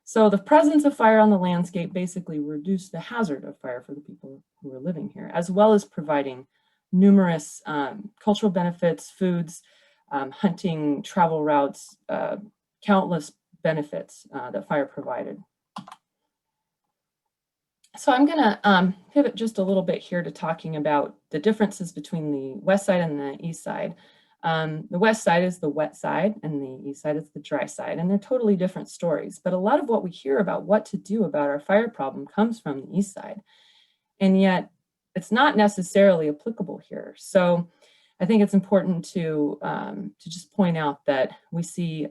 So the presence of fire on the landscape basically reduced the hazard of fire for the people who were living here, as well as providing numerous cultural benefits, foods, hunting, travel routes, countless benefits that fire provided. So I'm going to pivot just a little bit here to talking about the differences between the west side and the east side. The west side is the wet side and the east side is the dry side, and they're totally different stories. But a lot of what we hear about what to do about our fire problem comes from the east side, and yet it's not necessarily applicable here. So I think it's important to just point out that we see,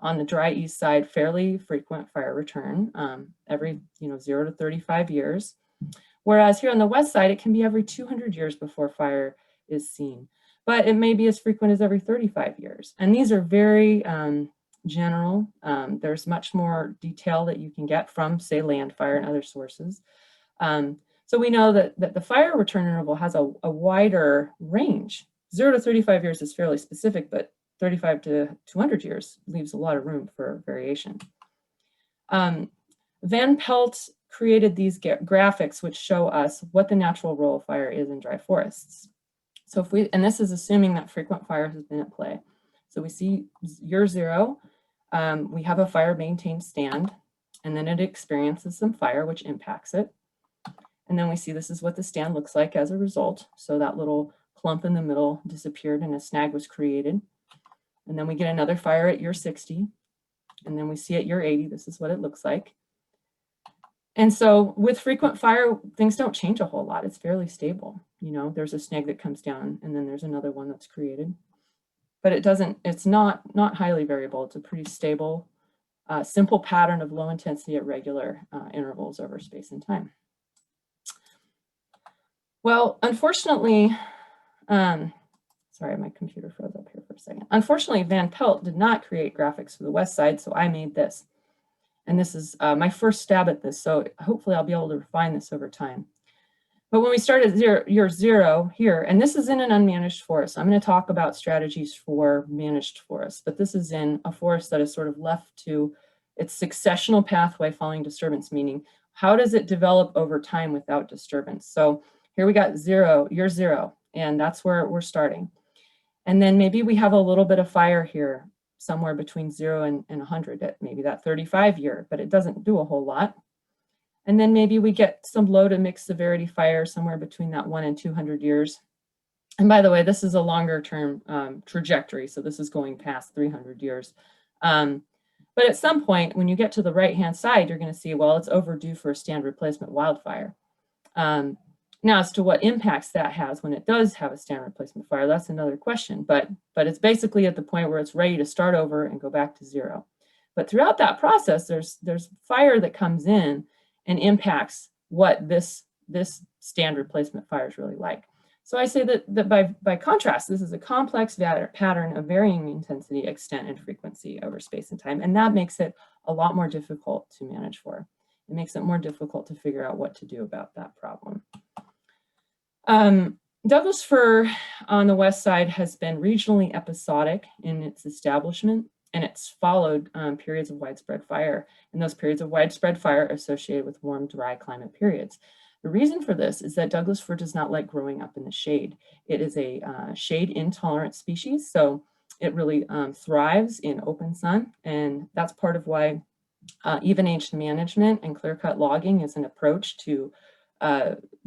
on the dry east side, fairly frequent fire return every 0 to 35 years. Whereas here on the west side, it can be every 200 years before fire is seen. But it may be as frequent as every 35 years. And these are very general. There's much more detail that you can get from, say, land fire and other sources. So we know that the fire return interval has a wider range. 0 to 35 years is fairly specific, but 35 to 200 years leaves a lot of room for variation. Van Pelt created these graphics which show us what the natural role of fire is in dry forests. So and this is assuming that frequent fire has been at play. So we see year 0, we have a fire maintained stand, and then it experiences some fire which impacts it. And then we see this is what the stand looks like as a result. So that little clump in the middle disappeared and a snag was created. And then we get another fire at year 60. And then we see at year 80, this is what it looks like. And so with frequent fire, things don't change a whole lot. It's fairly stable. There's a snag that comes down and then there's another one that's created. But it's not highly variable. It's a pretty stable, simple pattern of low intensity at regular intervals over space and time. Well, unfortunately, sorry, my computer froze up here for a second. Unfortunately, Van Pelt did not create graphics for the west side, so I made this. And this is my first stab at this, so hopefully I'll be able to refine this over time. But when we start at year 0 here, and this is in an unmanaged forest, I'm going to talk about strategies for managed forests, but this is in a forest that is sort of left to its successional pathway following disturbance, meaning how does it develop over time without disturbance? So here we got year 0, and that's where we're starting. And then maybe we have a little bit of fire here, somewhere between 0 and 100 at maybe that 35 year, but it doesn't do a whole lot. And then maybe we get some low to mixed severity fire somewhere between that 1 and 200 years. And by the way, this is a longer term trajectory, so this is going past 300 years. But at some point, when you get to the right-hand side, you're going to see, well, it's overdue for a stand replacement wildfire. Now, as to what impacts that has when it does have a standard replacement fire, that's another question, but it's basically at the point where it's ready to start over and go back to zero. But throughout that process, there's fire that comes in and impacts what this standard replacement fire is really like. So I say that by contrast, this is a complex pattern of varying intensity, extent, and frequency over space and time, and that makes it a lot more difficult to manage for. It makes it more difficult to figure out what to do about that problem. Douglas fir on the west side has been regionally episodic in its establishment, and it's followed periods of widespread fire, and those periods of widespread fire are associated with warm, dry climate periods. The reason for this is that Douglas fir does not like growing up in the shade. It is a shade intolerant species, so it really thrives in open sun, and that's part of why even-aged management and clear-cut logging is an approach to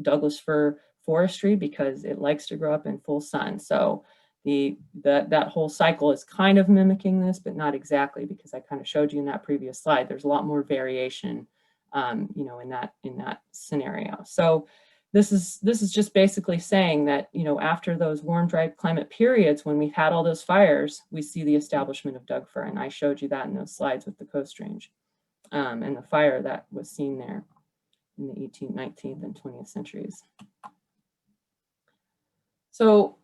Douglas fir forestry, because it likes to grow up in full sun. So that whole cycle is kind of mimicking this, but not exactly, because I kind of showed you in that previous slide, there's a lot more variation, you know, in that scenario. So this is just basically saying that, you know, after those warm, dry climate periods, when we've had all those fires, we see the establishment of Doug fir, and I showed you that in those slides with the Coast Range and the fire that was seen there in the 18th, 19th, and 20th centuries. So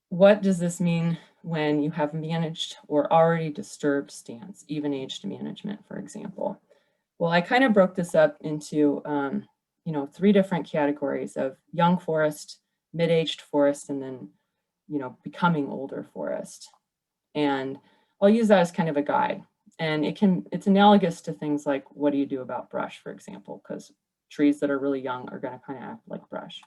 what does this mean when you have managed or already disturbed stands, even-aged management, for example? Well, I kind of broke this up into, you know, 3 different categories of young forest, mid-aged forest, and then, you know, becoming older forest. And I'll use that as kind of a guide. And it's analogous to things like, what do you do about brush, for example, because trees that are really young are going to kind of act like brush.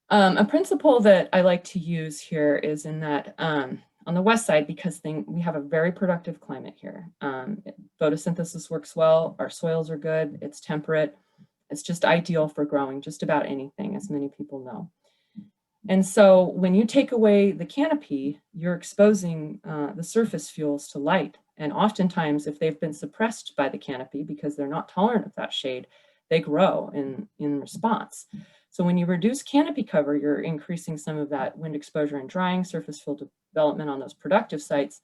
A principle that I like to use here is in that on the west side, because we have a very productive climate here. Photosynthesis works well, our soils are good, it's temperate, it's just ideal for growing just about anything, as many people know. And so when you take away the canopy, you're exposing the surface fuels to light. And oftentimes, if they've been suppressed by the canopy because they're not tolerant of that shade, they grow in response. So when you reduce canopy cover, you're increasing some of that wind exposure and drying, surface fuel development on those productive sites,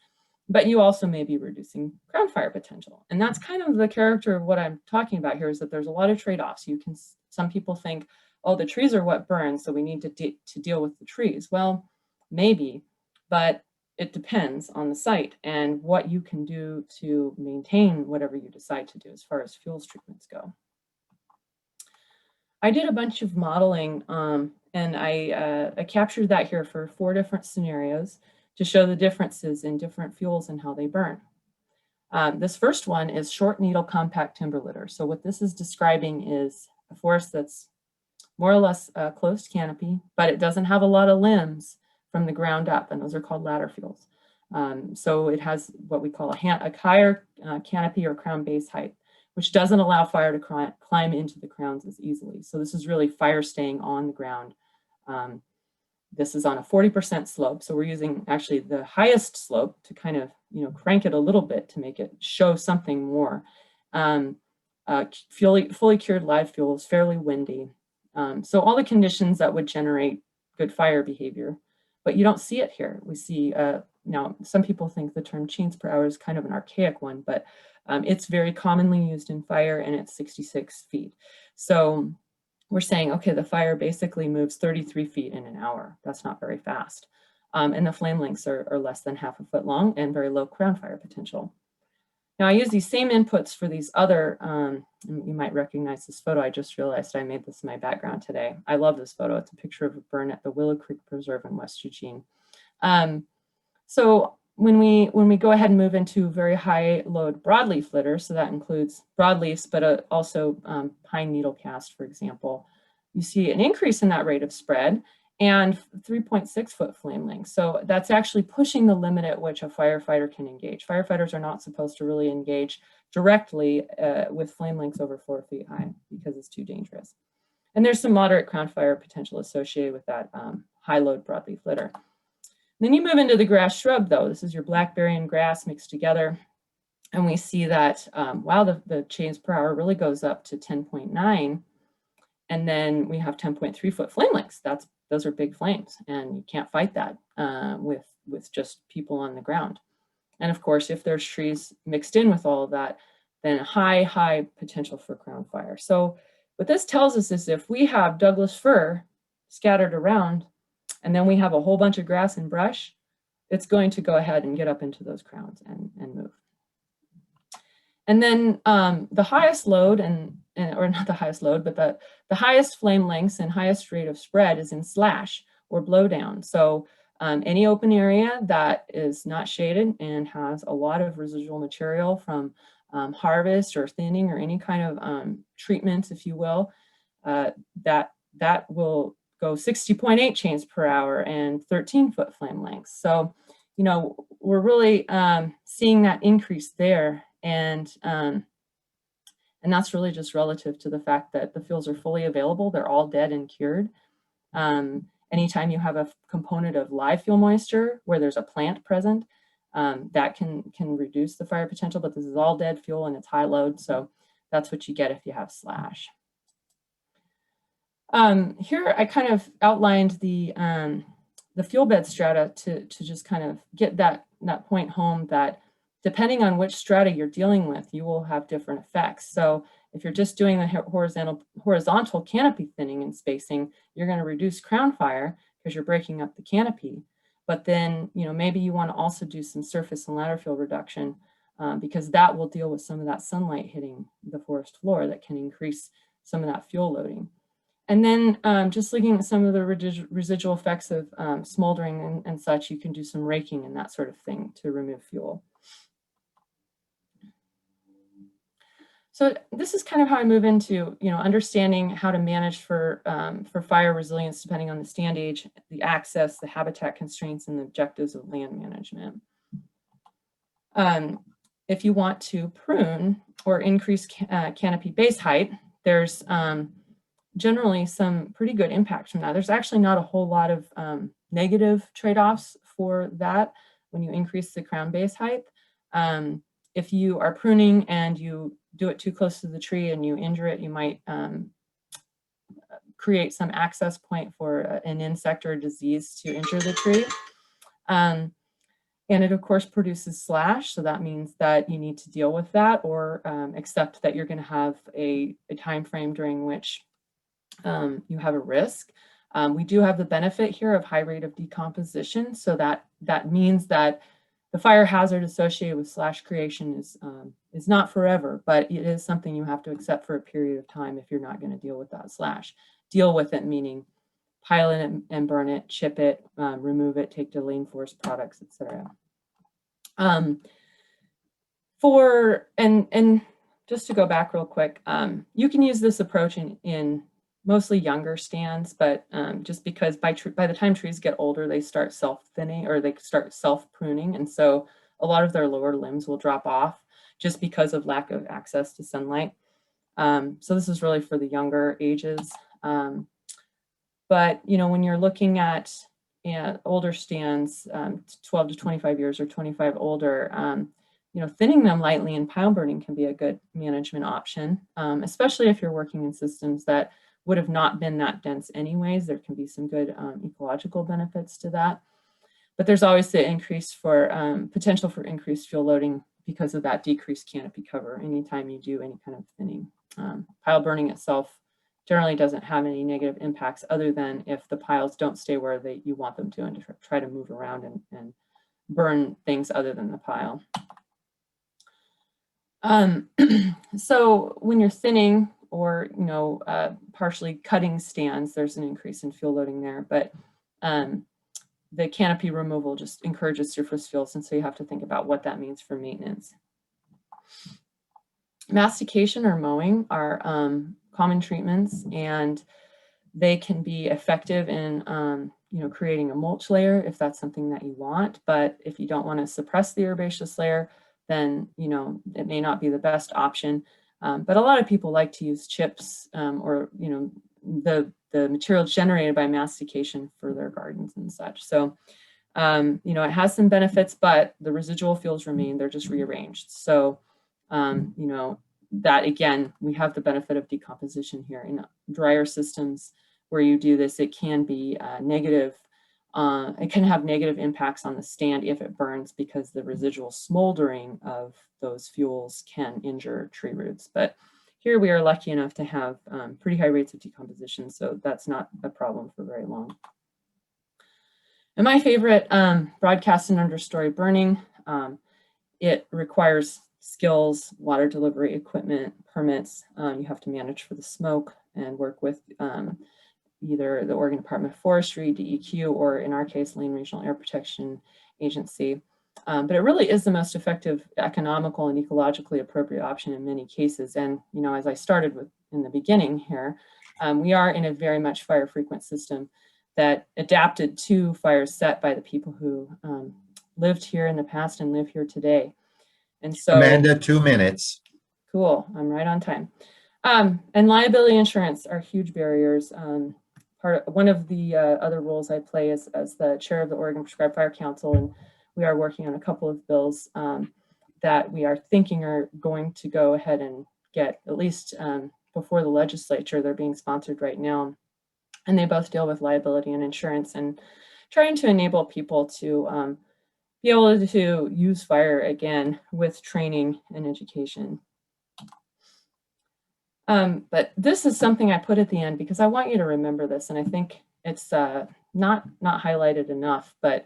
but you also may be reducing ground fire potential. And that's kind of the character of what I'm talking about here, is that there's a lot of trade-offs. Some people think, oh, the trees are what burns, so we need to deal with the trees. Well, maybe, but it depends on the site and what you can do to maintain whatever you decide to do as far as fuels treatments go. I did a bunch of modeling and I captured that here for 4 different scenarios to show the differences in different fuels and how they burn. This first one is short needle compact timber litter. So what this is describing is a forest that's more or less closed canopy, but it doesn't have a lot of limbs from the ground up, and those are called ladder fuels. So it has what we call a higher canopy or crown base height, which doesn't allow fire to climb into the crowns as easily. So this is really fire staying on the ground. This is on a 40% slope. So we're using actually the highest slope to kind of, you know, crank it a little bit to make it show something more. Fully cured live fuel is fairly windy. So all the conditions that would generate good fire behavior, but you don't see it here. We see, now some people think the term chains per hour is kind of an archaic one, but it's very commonly used in fire, and it's 66 feet. So we're saying, okay, the fire basically moves 33 feet in an hour. That's not very fast. And the flame lengths are less than ½ a foot long and very low ground fire potential. Now I use these same inputs for these other, you might recognize this photo. I just realized I made this my background today. I love this photo. It's a picture of a burn at the Willow Creek Preserve in West Eugene. So when we go ahead and move into very high load broadleaf litter, so that includes broadleafs, but also pine needle cast, for example, you see an increase in that rate of spread and 3.6 foot flame length. So that's actually pushing the limit at which a firefighter can engage. Firefighters are not supposed to really engage directly with flame lengths over 4 feet high because it's too dangerous. And there's some moderate ground fire potential associated with that high load broadleaf litter. Then you move into the grass shrub though. This is your blackberry and grass mixed together. And we see that, wow, the chains per hour really goes up to 10.9. And then we have 10.3 foot flame lengths. Those are big flames, and you can't fight that with just people on the ground. And of course, if there's trees mixed in with all of that, then high potential for ground fire. So what this tells us is if we have Douglas fir scattered around, and then we have a whole bunch of grass and brush, it's going to go ahead and get up into those crowns and move. And then the highest load, or not the highest load, but the highest flame lengths and highest rate of spread is in slash or blowdown. So any open area that is not shaded and has a lot of residual material from harvest or thinning or any kind of treatment, if you will, that will go 60.8 chains per hour and 13 foot flame lengths. So, you know, we're really seeing that increase there. And that's really just relative to the fact that the fuels are fully available. They're all dead and cured. Anytime you have a component of live fuel moisture where there's a plant present, that can reduce the fire potential, but this is all dead fuel and it's high load. So that's what you get if you have slash. Here I kind of outlined the fuel bed strata to just kind of get that point home that depending on which strata you're dealing with, you will have different effects. So if you're just doing the horizontal canopy thinning and spacing, you're going to reduce crown fire because you're breaking up the canopy. But then, you know, maybe you want to also do some surface and ladder fuel reduction because that will deal with some of that sunlight hitting the forest floor that can increase some of that fuel loading. And then just looking at some of the residual effects of smoldering and such, you can do some raking and that sort of thing to remove fuel. So this is kind of how I move into, you know, understanding how to manage for fire resilience depending on the stand age, the access, the habitat constraints, and the objectives of land management. If you want to prune or increase canopy base height, there's generally some pretty good impact from that. There's actually not a whole lot of negative trade-offs for that when you increase the crown base height. If you are pruning and you do it too close to the tree and you injure it, you might create some access point for an insect or a disease to injure the tree. And it of course produces slash, so that means that you need to deal with that or accept that you're going to have a time frame during which you have a risk. We do have the benefit here of high rate of decomposition, so that means that the fire hazard associated with slash creation is not forever, but it is something you have to accept for a period of time if you're not going to deal with that slash. Deal with it meaning pile it and burn it, chip it, remove it, take to lane forest products, etc. And just to go back real quick, you can use this approach in mostly younger stands, but just because by the time trees get older, they start self-thinning or they start self-pruning. And so a lot of their lower limbs will drop off just because of lack of access to sunlight. So this is really for the younger ages. But, you know, when you're looking at older stands, 12 to 25 years or 25 older, you know, thinning them lightly and pile burning can be a good management option, especially if you're working in systems that would have not been that dense anyways. There can be some good ecological benefits to that. But there's always the increase for potential for increased fuel loading because of that decreased canopy cover anytime you do any kind of thinning. Pile burning itself generally doesn't have any negative impacts other than if the piles don't stay where you want them to and to try to move around and burn things other than the pile. So when you're thinning or, you know, partially cutting stands, there's an increase in fuel loading there, but the canopy removal just encourages surface fuels, and so you have to think about what that means for maintenance. Mastication or mowing are common treatments, and they can be effective in you know, creating a mulch layer if that's something that you want. But if you don't want to suppress the herbaceous layer, then, you know, it may not be the best option. But a lot of people like to use chips or, you know, the material generated by mastication for their gardens and such. So You know, it has some benefits, but the residual fuels remain, they're just rearranged. So, you know, that again, we have the benefit of decomposition here. In drier systems where you do this, it can be negative. It can have negative impacts on the stand if it burns, because the residual smoldering of those fuels can injure tree roots. But here we are lucky enough to have pretty high rates of decomposition, so that's not a problem for very long. And my favorite, broadcast and understory burning. It requires skills, water delivery equipment, permits. You have to manage for the smoke and work with either the Oregon Department of Forestry, DEQ, or in our case, Lane Regional Air Protection Agency. But it really is the most effective, economical, and ecologically appropriate option in many cases. And, you know, as I started with in the beginning here, we are in a very much fire frequent system that adapted to fires set by the people who lived here in the past and live here today. And so, Amanda, 2 minutes. Cool, I'm right on time. And liability insurance are huge barriers. One of the other roles I play is as the chair of the Oregon Prescribed Fire Council, and we are working on a couple of bills that we are thinking are going to go ahead and get at least before the legislature. They're being sponsored right now, and they both deal with liability and insurance and trying to enable people to be able to use fire again with training and education. But this is something I put at the end because I want you to remember this, and I think it's not highlighted enough, but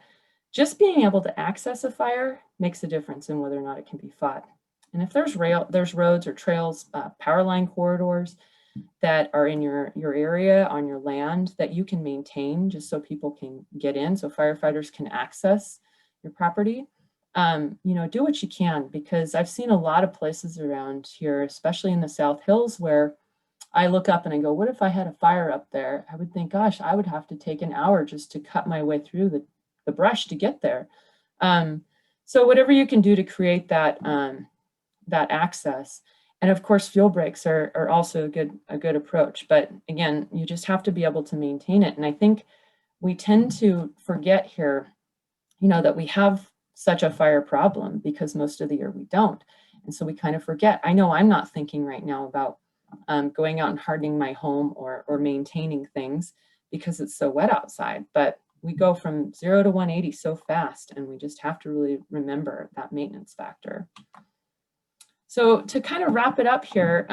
just being able to access a fire makes a difference in whether or not it can be fought. And if there's roads or trails, power line corridors that are in your area on your land that you can maintain just so people can get in, so firefighters can access your property, you know, do what you can, because I've seen a lot of places around here, especially in the South Hills, where I look up and I go, what if I had a fire up there? I would think, gosh, I would have to take an hour just to cut my way through the brush to get there. So whatever you can do to create that, that access. And of course, fuel breaks are also a good approach. But again, you just have to be able to maintain it. And I think we tend to forget here, you know, that we have such a fire problem because most of the year we don't. And so we kind of forget. I know I'm not thinking right now about going out and hardening my home or maintaining things because it's so wet outside. But we go from 0 to 180 so fast, and we just have to really remember that maintenance factor. So to kind of wrap it up here,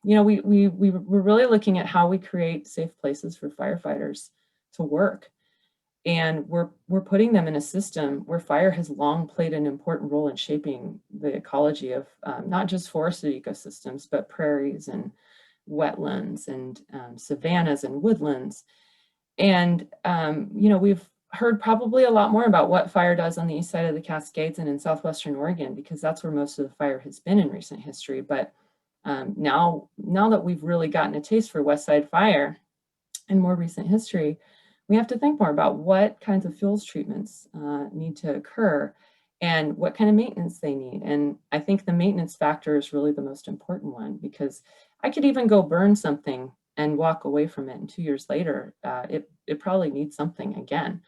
you know, we're really looking at how we create safe places for firefighters to work. And we're putting them in a system where fire has long played an important role in shaping the ecology of not just forested ecosystems, but prairies and wetlands and savannas and woodlands. And, you know, we've heard probably a lot more about what fire does on the east side of the Cascades and in southwestern Oregon, because that's where most of the fire has been in recent history. But now that we've really gotten a taste for West Side fire in more recent history, we have to think more about what kinds of fuels treatments need to occur and what kind of maintenance they need. And I think the maintenance factor is really the most important one, because I could even go burn something and walk away from it, and 2 years later, it probably needs something again.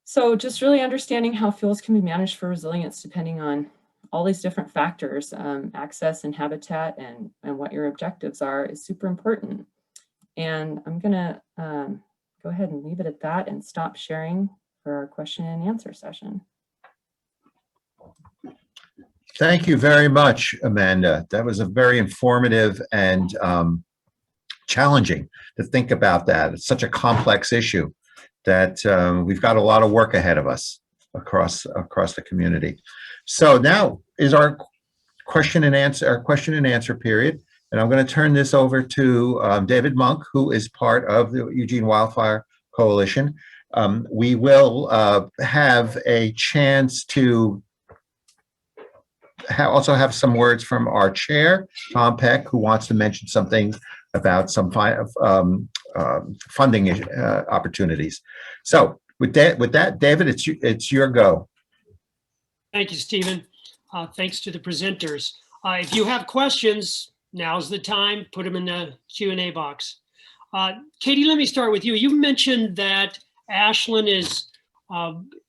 So just really understanding how fuels can be managed for resilience depending on all these different factors, access and habitat, and what your objectives are is super important. And I'm gonna go ahead and leave it at that and stop sharing for our question and answer session. Thank you very much, Amanda. That was a very informative and challenging to think about that. It's such a complex issue that we've got a lot of work ahead of us across the community. So now is our question and answer period. And I'm going to turn this over to David Monk, who is part of the Eugene Wildfire Coalition. We will have a chance to also have some words from our chair, Tom Peck, who wants to mention something about some funding opportunities. So with that, David, it's your go. Thank you, Stephen. Thanks to the presenters. If you have questions, now's the time. Put them in the Q&A box. Katie, let me start with you. You mentioned that Ashland is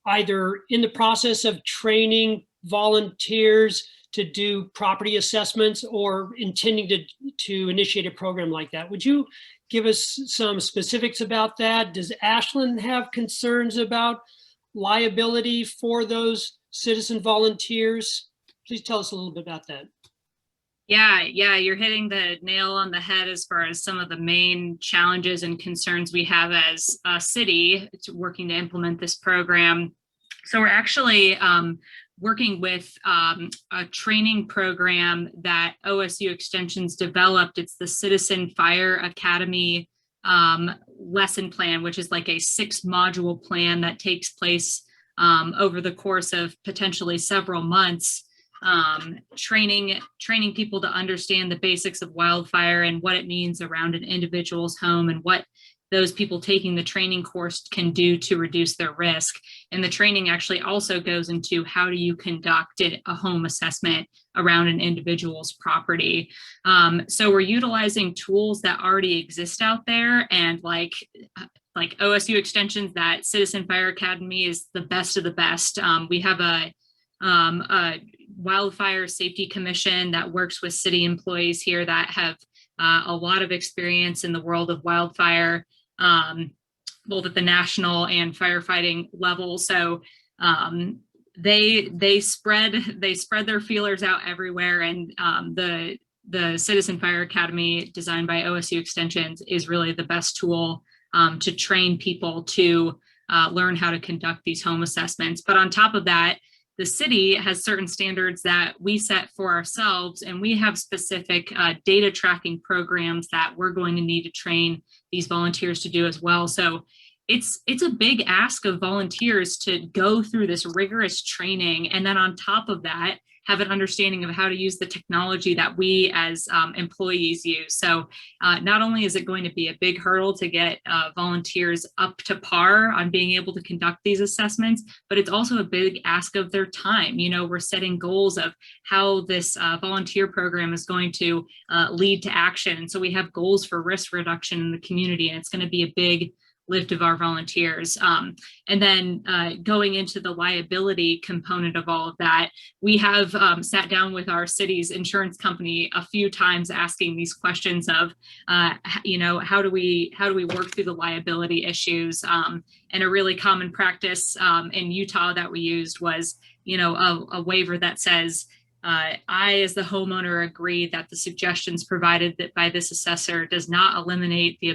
either in the process of training volunteers to do property assessments or intending to initiate a program like that. Would you give us some specifics about that? Does Ashland have concerns about liability for those citizen volunteers? Please tell us a little bit about that. Yeah, you're hitting the nail on the head as far as some of the main challenges and concerns we have as a city working to implement this program. So we're actually working with a training program that OSU Extension's developed. It's the Citizen Fire Academy lesson plan, which is like a 6-module plan that takes place over the course of potentially several months. Training people to understand the basics of wildfire and what it means around an individual's home and what those people taking the training course can do to reduce their risk. And the training actually also goes into how do you conduct a home assessment around an individual's property. So we're utilizing tools that already exist out there, and like OSU Extension's, that Citizen Fire Academy is the best of the best. We have a wildfire safety commission that works with city employees here that have a lot of experience in the world of wildfire, both at the national and firefighting level. So they spread their feelers out everywhere, and the Citizen Fire Academy designed by OSU Extensions is really the best tool to train people to learn how to conduct these home assessments. But on top of that, the city has certain standards that we set for ourselves, and we have specific data tracking programs that we're going to need to train these volunteers to do as well. So it's a big ask of volunteers to go through this rigorous training, and then on top of that, have an understanding of how to use the technology that we as employees use. So not only is it going to be a big hurdle to get volunteers up to par on being able to conduct these assessments, but it's also a big ask of their time. You know, we're setting goals of how this volunteer program is going to lead to action. And so we have goals for risk reduction in the community, and it's going to be a big lift of our volunteers. And then going into the liability component of all of that, we have sat down with our city's insurance company a few times asking these questions of, you know, how do we work through the liability issues? And a really common practice in Utah that we used was, you know, a waiver that says, I, as the homeowner, agree that the suggestions provided by this assessor does not eliminate the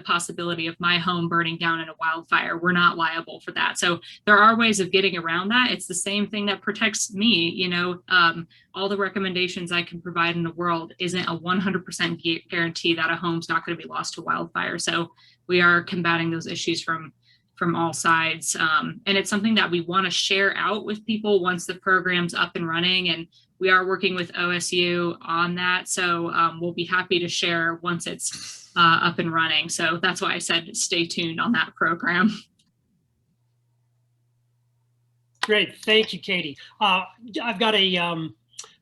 possibility of my home burning down in a wildfire. We're not liable for that. So there are ways of getting around that. It's the same thing that protects me. You know, all the recommendations I can provide in the world isn't a 100% guarantee that a home's not going to be lost to wildfire. So we are combating those issues from all sides. And it's something that we want to share out with people once the program's up and running. And we are working with OSU on that. So we'll be happy to share once it's up and running. So that's why I said stay tuned on that program. Great. Thank you, Katie. I've got a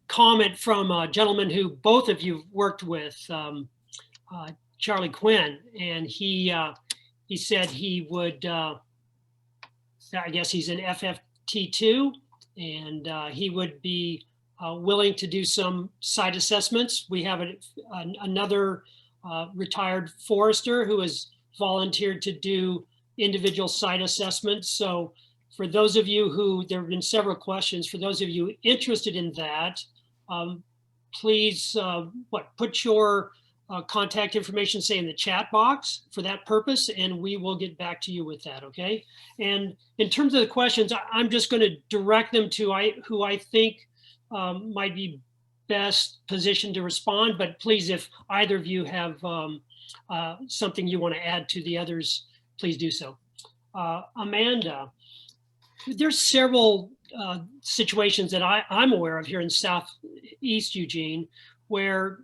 comment from a gentleman who both of you worked with, Charlie Quinn, and he said he would, I guess he's an FFT2, and he would be willing to do some site assessments. We have another retired forester who has volunteered to do individual site assessments. So for those of you who, there have been several questions, for those of you interested in that, please put your contact information, say, in the chat box for that purpose, and we will get back to you with that, okay? And in terms of the questions, I'm just going to direct them to who I think might be best positioned to respond, but please, if either of you have something you want to add to the others, please do so. Amanda, there's several situations that I'm aware of here in Southeast Eugene where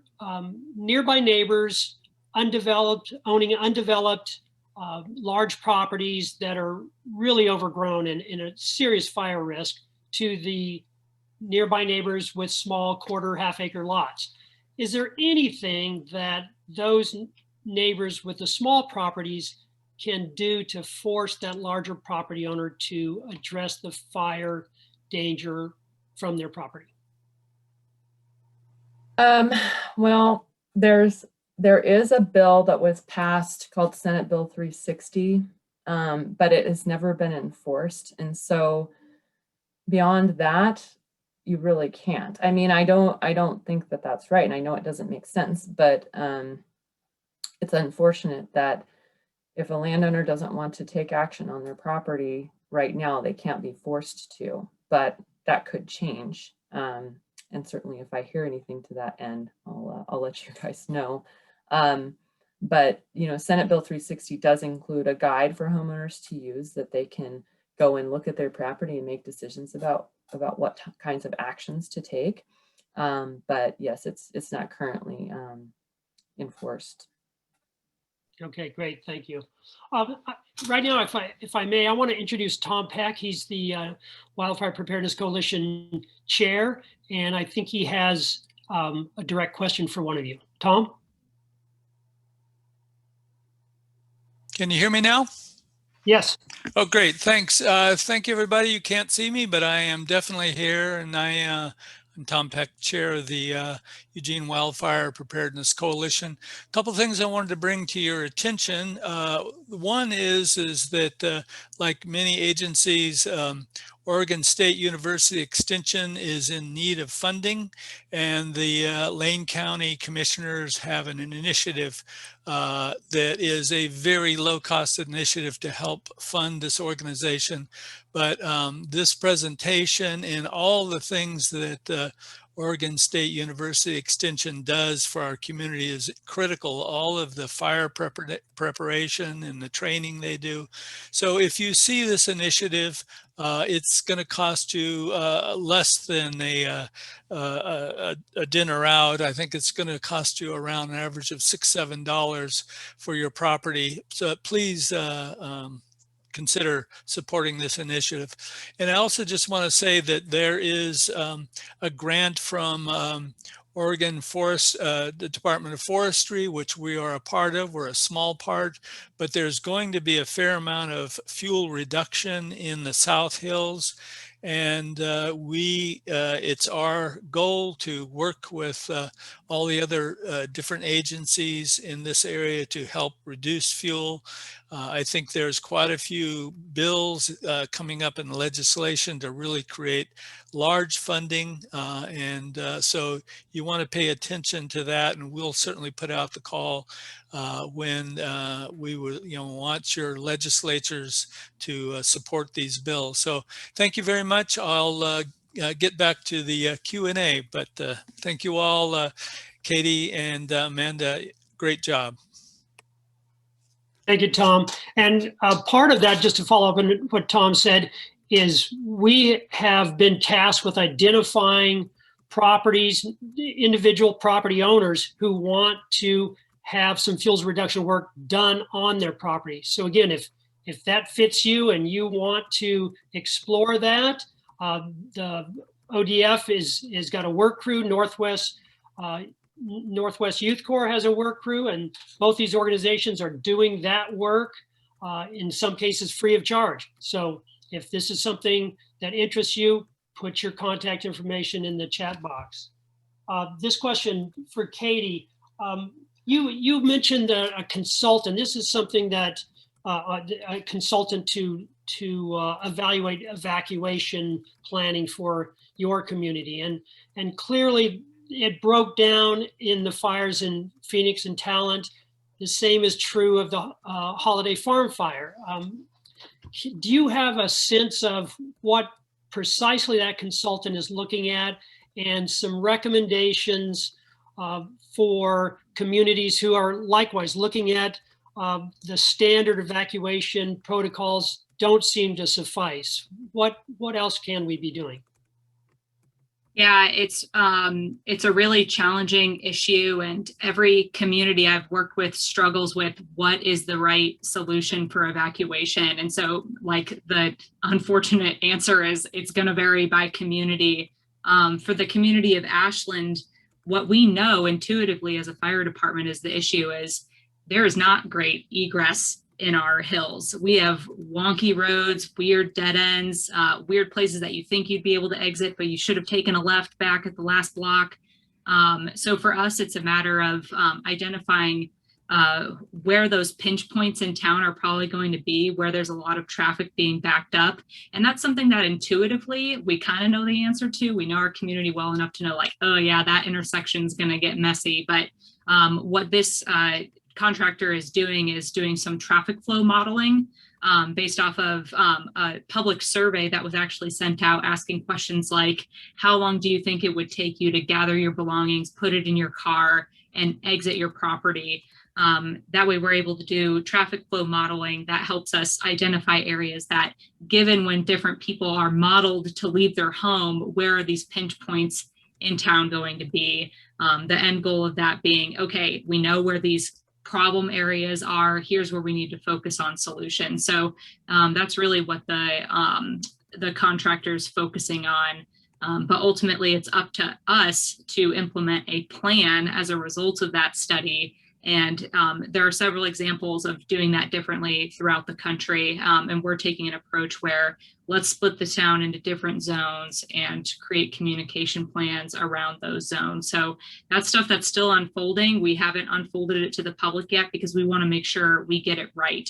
nearby neighbors, owning undeveloped large properties that are really overgrown and in a serious fire risk to the nearby neighbors with small half-acre lots. Is there anything that those neighbors with the small properties can do to force that larger property owner to address the fire danger from their property? Well, there is a bill that was passed called Senate Bill 360, but it has never been enforced. And so beyond that, you really can't. I mean, I don't think that that's right. And I know it doesn't make sense, but it's unfortunate that if a landowner doesn't want to take action on their property right now, they can't be forced to, but that could change. And certainly if I hear anything to that end, I'll let you guys know. But you know, Senate Bill 360 does include a guide for homeowners to use that they can go and look at their property and make decisions about what kinds of actions to take. But yes, it's not currently enforced. Okay, great, thank you. Right now, if I may, I want to introduce Tom Peck. He's the Wildfire Preparedness Coalition Chair, and I think he has a direct question for one of you. Tom? Can you hear me now? Yes. Oh, great. Thanks. Thank you, everybody. You can't see me, but I am definitely here. And I'm Tom Peck, chair of the Eugene Wildfire Preparedness Coalition. A couple of things I wanted to bring to your attention. One is that like many agencies, Oregon State University Extension is in need of funding, and the Lane County Commissioners have an initiative that is a very low-cost initiative to help fund this organization. But this presentation and all the things that Oregon State University Extension does for our community is critical. All of the fire preparation and the training they do. So if you see this initiative, it's going to cost you less than a dinner out. I think it's going to cost you around an average of $6-7 for your property. So please consider supporting this initiative. And I also just want to say that there is a grant from Oregon Forest, the Department of Forestry, which we are a part of. We're a small part, but there's going to be a fair amount of fuel reduction in the South Hills. And it's our goal to work with all the other different agencies in this area to help reduce fuel. I think there's quite a few bills coming up in the legislation to really create large funding. So you want to pay attention to that, and we'll certainly put out the call when we would, want your legislatures to support these bills. So thank you very much. I'll get back to the Q&A, but thank you all, Katie and Amanda. Great job. Thank you, Tom. And part of that, just to follow up on what Tom said, is we have been tasked with identifying properties, individual property owners who want to have some fuels reduction work done on their property. So again, if that fits you and you want to explore that, the ODF is got a work crew. Northwest Youth Corps has a work crew, and both these organizations are doing that work, in some cases free of charge. So if this is something that interests you, put your contact information in the chat box. This question for Katie, you mentioned a consultant. This is something that a consultant to evaluate evacuation planning for your community, and clearly it broke down in the fires in Phoenix and Talent. The same is true of the Holiday Farm fire. Do you have a sense of what precisely that consultant is looking at, and some recommendations for communities who are likewise looking at the standard evacuation protocols don't seem to suffice? What else can we be doing? Yeah, it's a really challenging issue, and every community I've worked with struggles with what is the right solution for evacuation. And so, like, the unfortunate answer is it's going to vary by community. For the community of Ashland, what we know intuitively as a fire department is the issue is there is not great egress in our hills. We have wonky roads, weird dead ends, weird places that you think you'd be able to exit, but you should have taken a left back at the last block. So for us, it's a matter of identifying where those pinch points in town are probably going to be, where there's a lot of traffic being backed up. And that's something that intuitively we kind of know the answer to. We know our community well enough to know, like, oh yeah, that intersection is going to get messy. But what this contractor is doing some traffic flow modeling based off of a public survey that was actually sent out, asking questions like, how long do you think it would take you to gather your belongings, put it in your car, and exit your property? That way we're able to do traffic flow modeling that helps us identify areas that, given when different people are modeled to leave their home, where are these pinch points in town going to be? The end goal of that being, okay, we know where these problem areas are, here's where we need to focus on solutions. So that's really what the contractor's focusing on. But ultimately it's up to us to implement a plan as a result of that study. And there are several examples of doing that differently throughout the country. And we're taking an approach where let's split the town into different zones and create communication plans around those zones. So that's stuff that's still unfolding. We haven't unfolded it to the public yet because we want to make sure we get it right.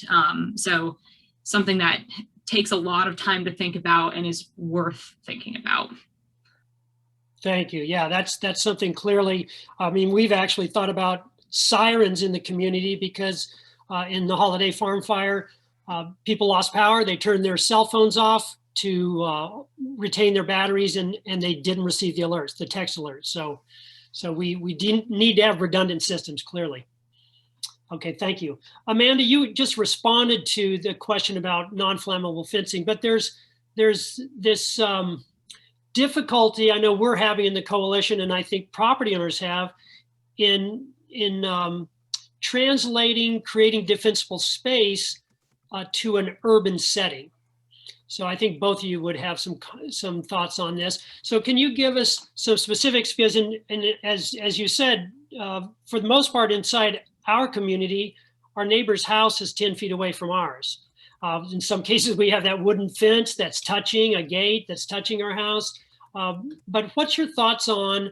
So something that takes a lot of time to think about and is worth thinking about. Thank you. Yeah, that's something clearly, I mean, we've actually thought about sirens in the community because in the Holiday Farm fire, people lost power. They turned their cell phones off to retain their batteries, and they didn't receive the alerts, the text alerts. So we didn't need to have redundant systems, clearly. Okay, thank you. Amanda, you just responded to the question about non-flammable fencing, but there's this difficulty I know we're having in the coalition, and I think property owners have, in translating, creating defensible space to an urban setting. So I think both of you would have some thoughts on this. So can you give us some specifics? Because as you said, for the most part inside our community, our neighbor's house is 10 feet away from ours. In some cases, we have that wooden fence that's touching a gate that's touching our house. But what's your thoughts on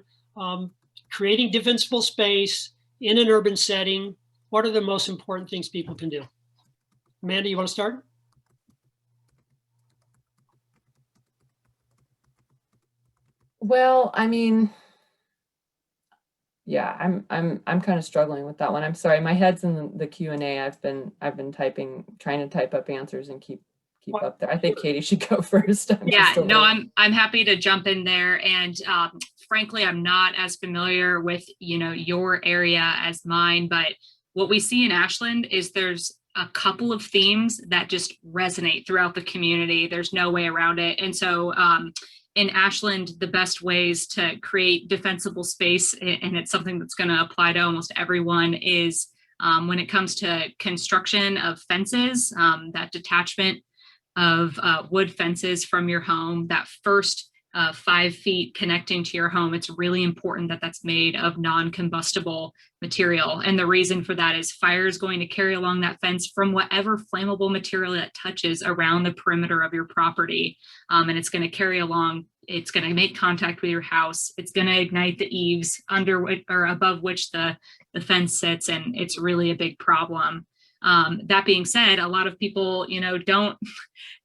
creating defensible space in an urban setting? What are the most important things people can do? Amanda, you want to start? Well, I mean, yeah, I'm kind of struggling with that one. I'm sorry, my head's in the Q&A. I've been trying to type up answers and keep up there. I think Katie should go first. I'm happy to jump in there. And frankly, I'm not as familiar with, your area as mine, but what we see in Ashland is there's a couple of themes that just resonate throughout the community. There's no way around it. And so in Ashland, the best ways to create defensible space, and it's something that's going to apply to almost everyone, is when it comes to construction of fences, that detachment of wood fences from your home, that first 5 feet connecting to your home, it's really important that that's made of non-combustible material. And the reason for that is fire is going to carry along that fence from whatever flammable material it touches around the perimeter of your property. And it's going to carry along, it's going to make contact with your house. It's going to ignite the eaves under or above which the fence sits. And it's really a big problem. That being said, a lot of people, don't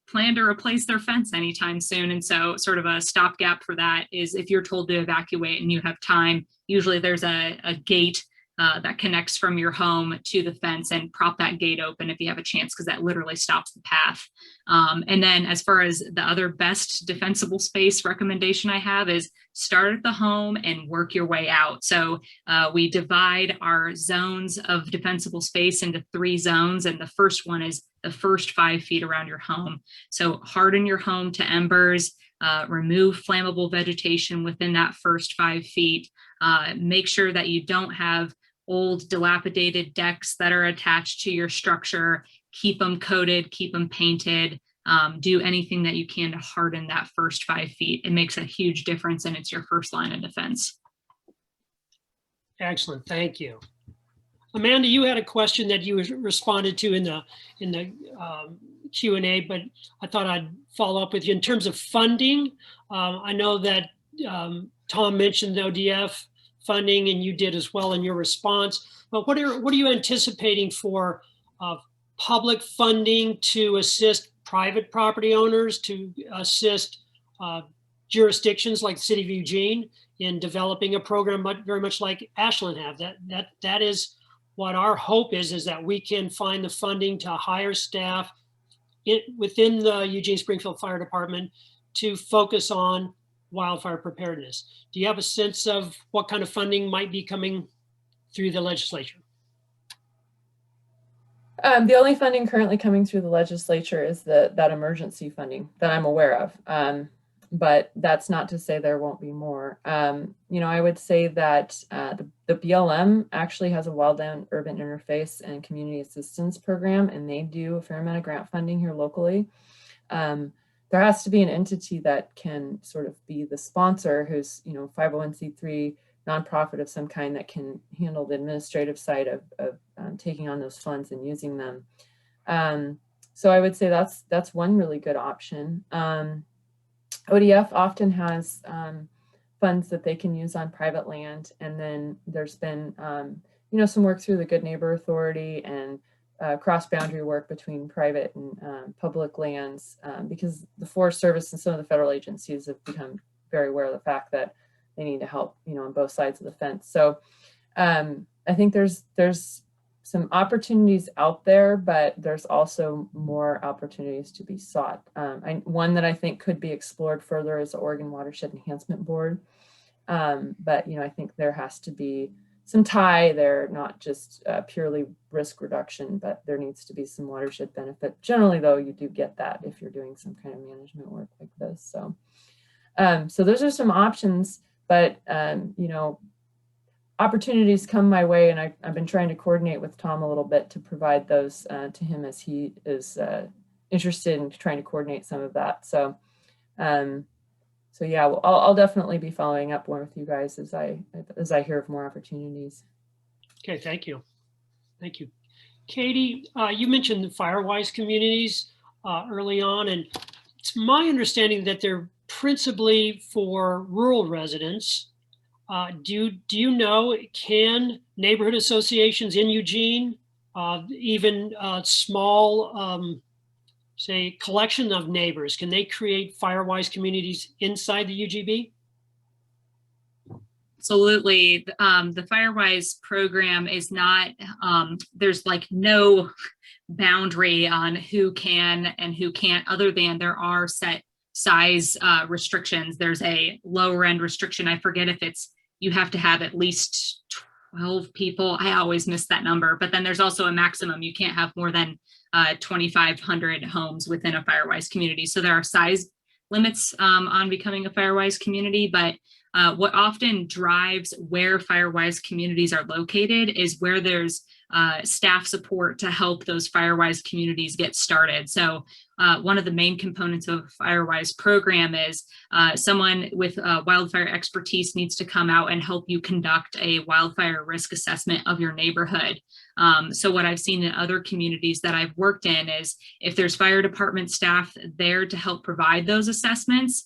plan to replace their fence anytime soon. And so sort of a stopgap for that is if you're told to evacuate and you have time, usually there's a gate that connects from your home to the fence, and prop that gate open if you have a chance, because that literally stops the path. And then as far as the other best defensible space recommendation I have is start at the home and work your way out. So we divide our zones of defensible space into 3 zones. And the first one is the first 5 feet around your home. So harden your home to embers, remove flammable vegetation within that first 5 feet. Make sure that you don't have old dilapidated decks that are attached to your structure. Keep them coated, keep them painted. Do anything that you can to harden that first 5 feet. It makes a huge difference, and it's your first line of defense. Excellent, thank you. Amanda, you had a question that you responded to in the Q&A, but I thought I'd follow up with you in terms of funding. I know that Tom mentioned ODF funding, and you did as well in your response. But what are you anticipating for public funding to assist private property owners, to assist jurisdictions like the City of Eugene in developing a program very much like Ashland have? That is what our hope is that we can find the funding to hire staff within the Eugene Springfield Fire Department to focus on wildfire preparedness. Do you have a sense of what kind of funding might be coming through the legislature? The only funding currently coming through the legislature is that emergency funding that I'm aware of. But that's not to say there won't be more. I would say that the BLM actually has a wildland urban interface and community assistance program, and they do a fair amount of grant funding here locally. There has to be an entity that can sort of be the sponsor, who's 501c3 nonprofit of some kind that can handle the administrative side of taking on those funds and using them. So I would say that's one really good option. ODF often has funds that they can use on private land, and then there's been some work through the Good Neighbor Authority and cross-boundary work between private and public lands, because the Forest Service and some of the federal agencies have become very aware of the fact that they need to help on both sides of the fence. So I think there's some opportunities out there, but there's also more opportunities to be sought. One that I think could be explored further is the Oregon Watershed Enhancement Board. But I think there has to be some tie there, not just purely risk reduction, but there needs to be some watershed benefit. Generally, though, you do get that if you're doing some kind of management work like this. So, so those are some options, but opportunities come my way, and I've been trying to coordinate with Tom a little bit to provide those to him, as he is interested in trying to coordinate some of that. So, so yeah, I'll definitely be following up more with you guys as I hear of more opportunities. Okay, thank you. Thank you. Katie, you mentioned the Firewise Communities early on, and it's my understanding that they're principally for rural residents. Do you know, can neighborhood associations in Eugene, even small, say, collection of neighbors, can they create Firewise communities inside the UGB? Absolutely. The Firewise program is not, there's like no boundary on who can and who can't, other than there are set size restrictions. There's a lower end restriction. I forget if it's, you have to have at least 12 people. I always miss that number, but then there's also a maximum. You can't have more than 2,500 homes within a Firewise community. So there are size limits on becoming a Firewise community, but what often drives where Firewise communities are located is where there's staff support to help those Firewise communities get started. So one of the main components of a Firewise program is someone with wildfire expertise needs to come out and help you conduct a wildfire risk assessment of your neighborhood. So what I've seen in other communities that I've worked in is if there's fire department staff there to help provide those assessments,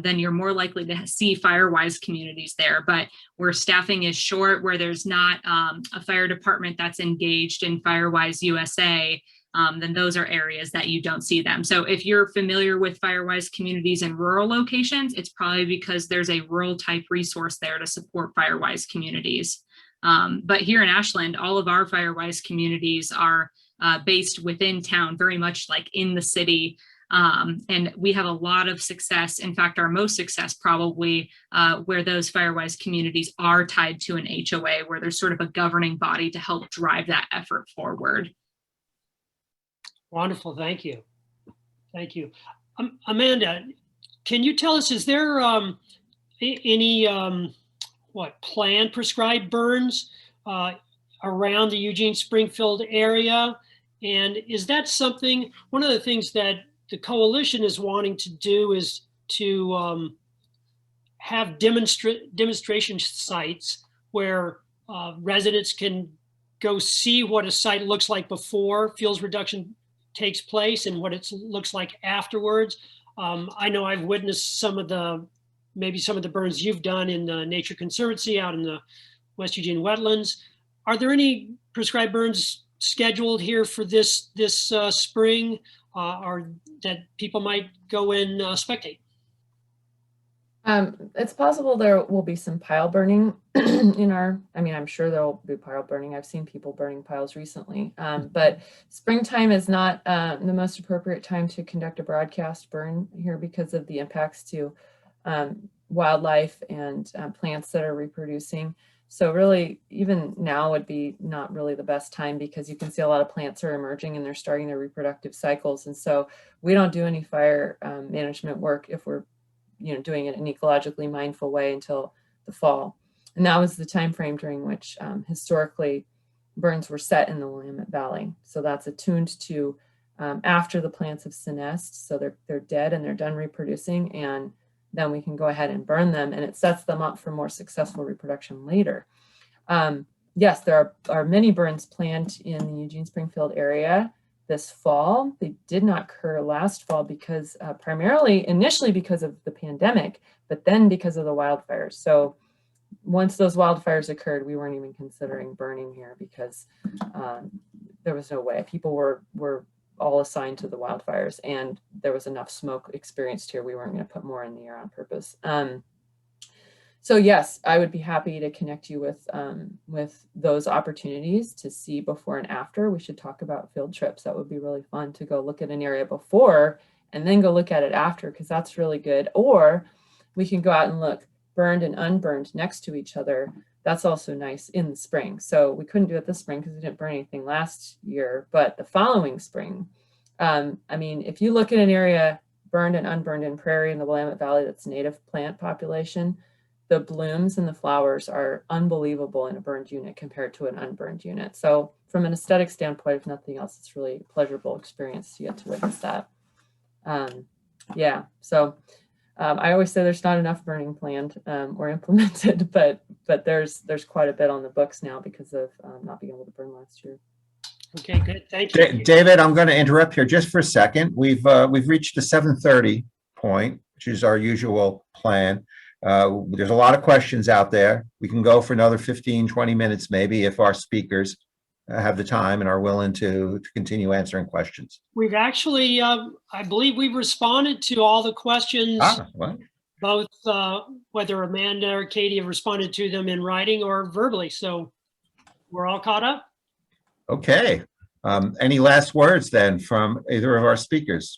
then you're more likely to see Firewise communities there. But where staffing is short, where there's not a fire department that's engaged in Firewise USA, then those are areas that you don't see them. So if you're familiar with Firewise communities in rural locations, it's probably because there's a rural type resource there to support Firewise communities. But here in Ashland, all of our Firewise communities are based within town, very much like in the city. And we have a lot of success. In fact, our most success probably where those Firewise communities are tied to an HOA, where there's sort of a governing body to help drive that effort forward. Wonderful, thank you. Thank you. Amanda, can you tell us, is there any planned prescribed burns around the Eugene Springfield area? And is that something, one of the things that the coalition is wanting to do is to have demonstration sites where residents can go see what a site looks like before fuels reduction takes place and what it looks like afterwards. I know I've witnessed maybe some of the burns you've done in the Nature Conservancy out in the West Eugene wetlands. Are there any prescribed burns scheduled here for this spring, or that people might go and spectate? It's possible there will be some pile burning I'm sure there will be pile burning. I've seen people burning piles recently, but springtime is not the most appropriate time to conduct a broadcast burn here because of the impacts to wildlife and plants that are reproducing. So really, even now would be not really the best time because you can see a lot of plants are emerging and they're starting their reproductive cycles. And so we don't do any fire management work if we're doing it in an ecologically mindful way until the fall. And that was the time frame during which historically burns were set in the Willamette Valley. So that's attuned to after the plants have senesced. So they're dead and they're done reproducing, and then we can go ahead and burn them, and it sets them up for more successful reproduction later. Yes, there are many burns planned in the Eugene Springfield area this fall. They did not occur last fall because initially because of the pandemic, but then because of the wildfires. So once those wildfires occurred, we weren't even considering burning here because there was no way. People were all assigned to the wildfires, and there was enough smoke experienced here. We weren't going to put more in the air on purpose. So yes, I would be happy to connect you with those opportunities to see before and after. We should talk about field trips. That would be really fun to go look at an area before and then go look at it after, because that's really good. Or we can go out and look burned and unburned next to each other. That's also nice in the spring. So we couldn't do it this spring because we didn't burn anything last year, but the following spring, if you look at an area burned and unburned in prairie in the Willamette Valley, that's native plant population, the blooms and the flowers are unbelievable in a burned unit compared to an unburned unit. So from an aesthetic standpoint, if nothing else, it's really a pleasurable experience to get to witness that. I always say there's not enough burning planned or implemented, but there's quite a bit on the books now because of not being able to burn last year. Okay, good. Thank you. David, I'm going to interrupt here just for a second. We've reached the 7:30 point, which is our usual plan. There's a lot of questions out there. We can go for another 15, 20 minutes maybe if our speakers have the time and are willing to continue answering questions. We've actually, I believe we've responded to all the questions, both whether Amanda or Katie have responded to them in writing or verbally. So we're all caught up. Okay. Any last words then from either of our speakers?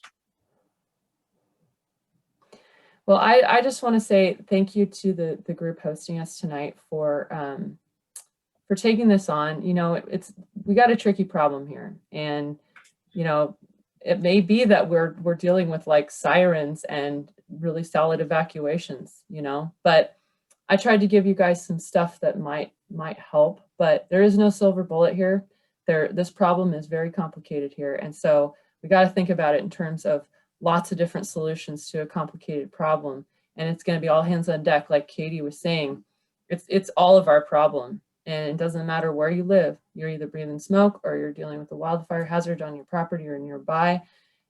Well, I just want to say thank you to the group hosting us tonight for taking this on. We got a tricky problem here, and it may be that we're dealing with like sirens and really solid evacuations, but I tried to give you guys some stuff that might help, but there is no silver bullet here. This problem is very complicated here, and so we got to think about it in terms of lots of different solutions to a complicated problem, and it's going to be all hands on deck, like Katie was saying. It's all of our problem, and it doesn't matter where you live. You're either breathing smoke or you're dealing with a wildfire hazard on your property or nearby,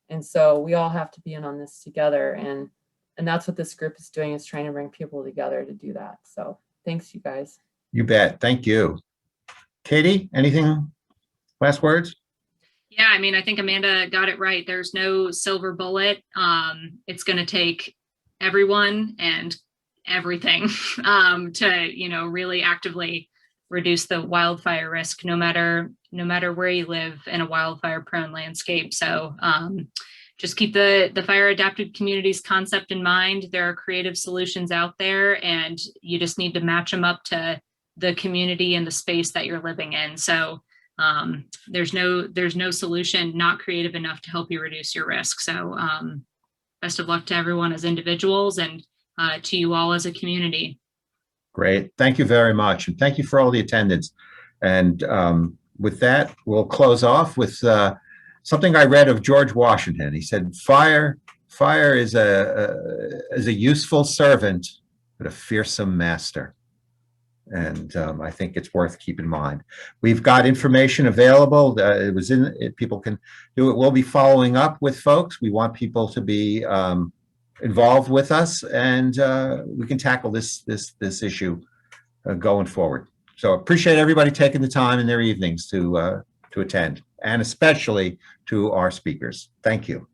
and so we all have to be in on this together, and that's what this group is doing, is trying to bring people together to do that. So thanks, you guys. You bet. Thank you. Katie, anything? Last words? Yeah, I think Amanda got it right. There's no silver bullet. It's going to take everyone and everything to, really actively reduce the wildfire risk, no matter where you live in a wildfire prone landscape. So just keep the fire adapted communities concept in mind. There are creative solutions out there, and you just need to match them up to the community and the space that you're living in. So there's no solution not creative enough to help you reduce your risk. So best of luck to everyone as individuals and to you all as a community. Great. Thank you very much. And thank you for all the attendance. And with that, we'll close off with something I read of George Washington. He said, fire is a useful servant, but a fearsome master. And I think it's worth keeping in mind. We've got information available. It was in it. People can do it. We'll be following up with folks. We want people to be involved with us, and we can tackle this issue going forward. So appreciate everybody taking the time in their evenings to attend, and especially to our speakers. Thank you.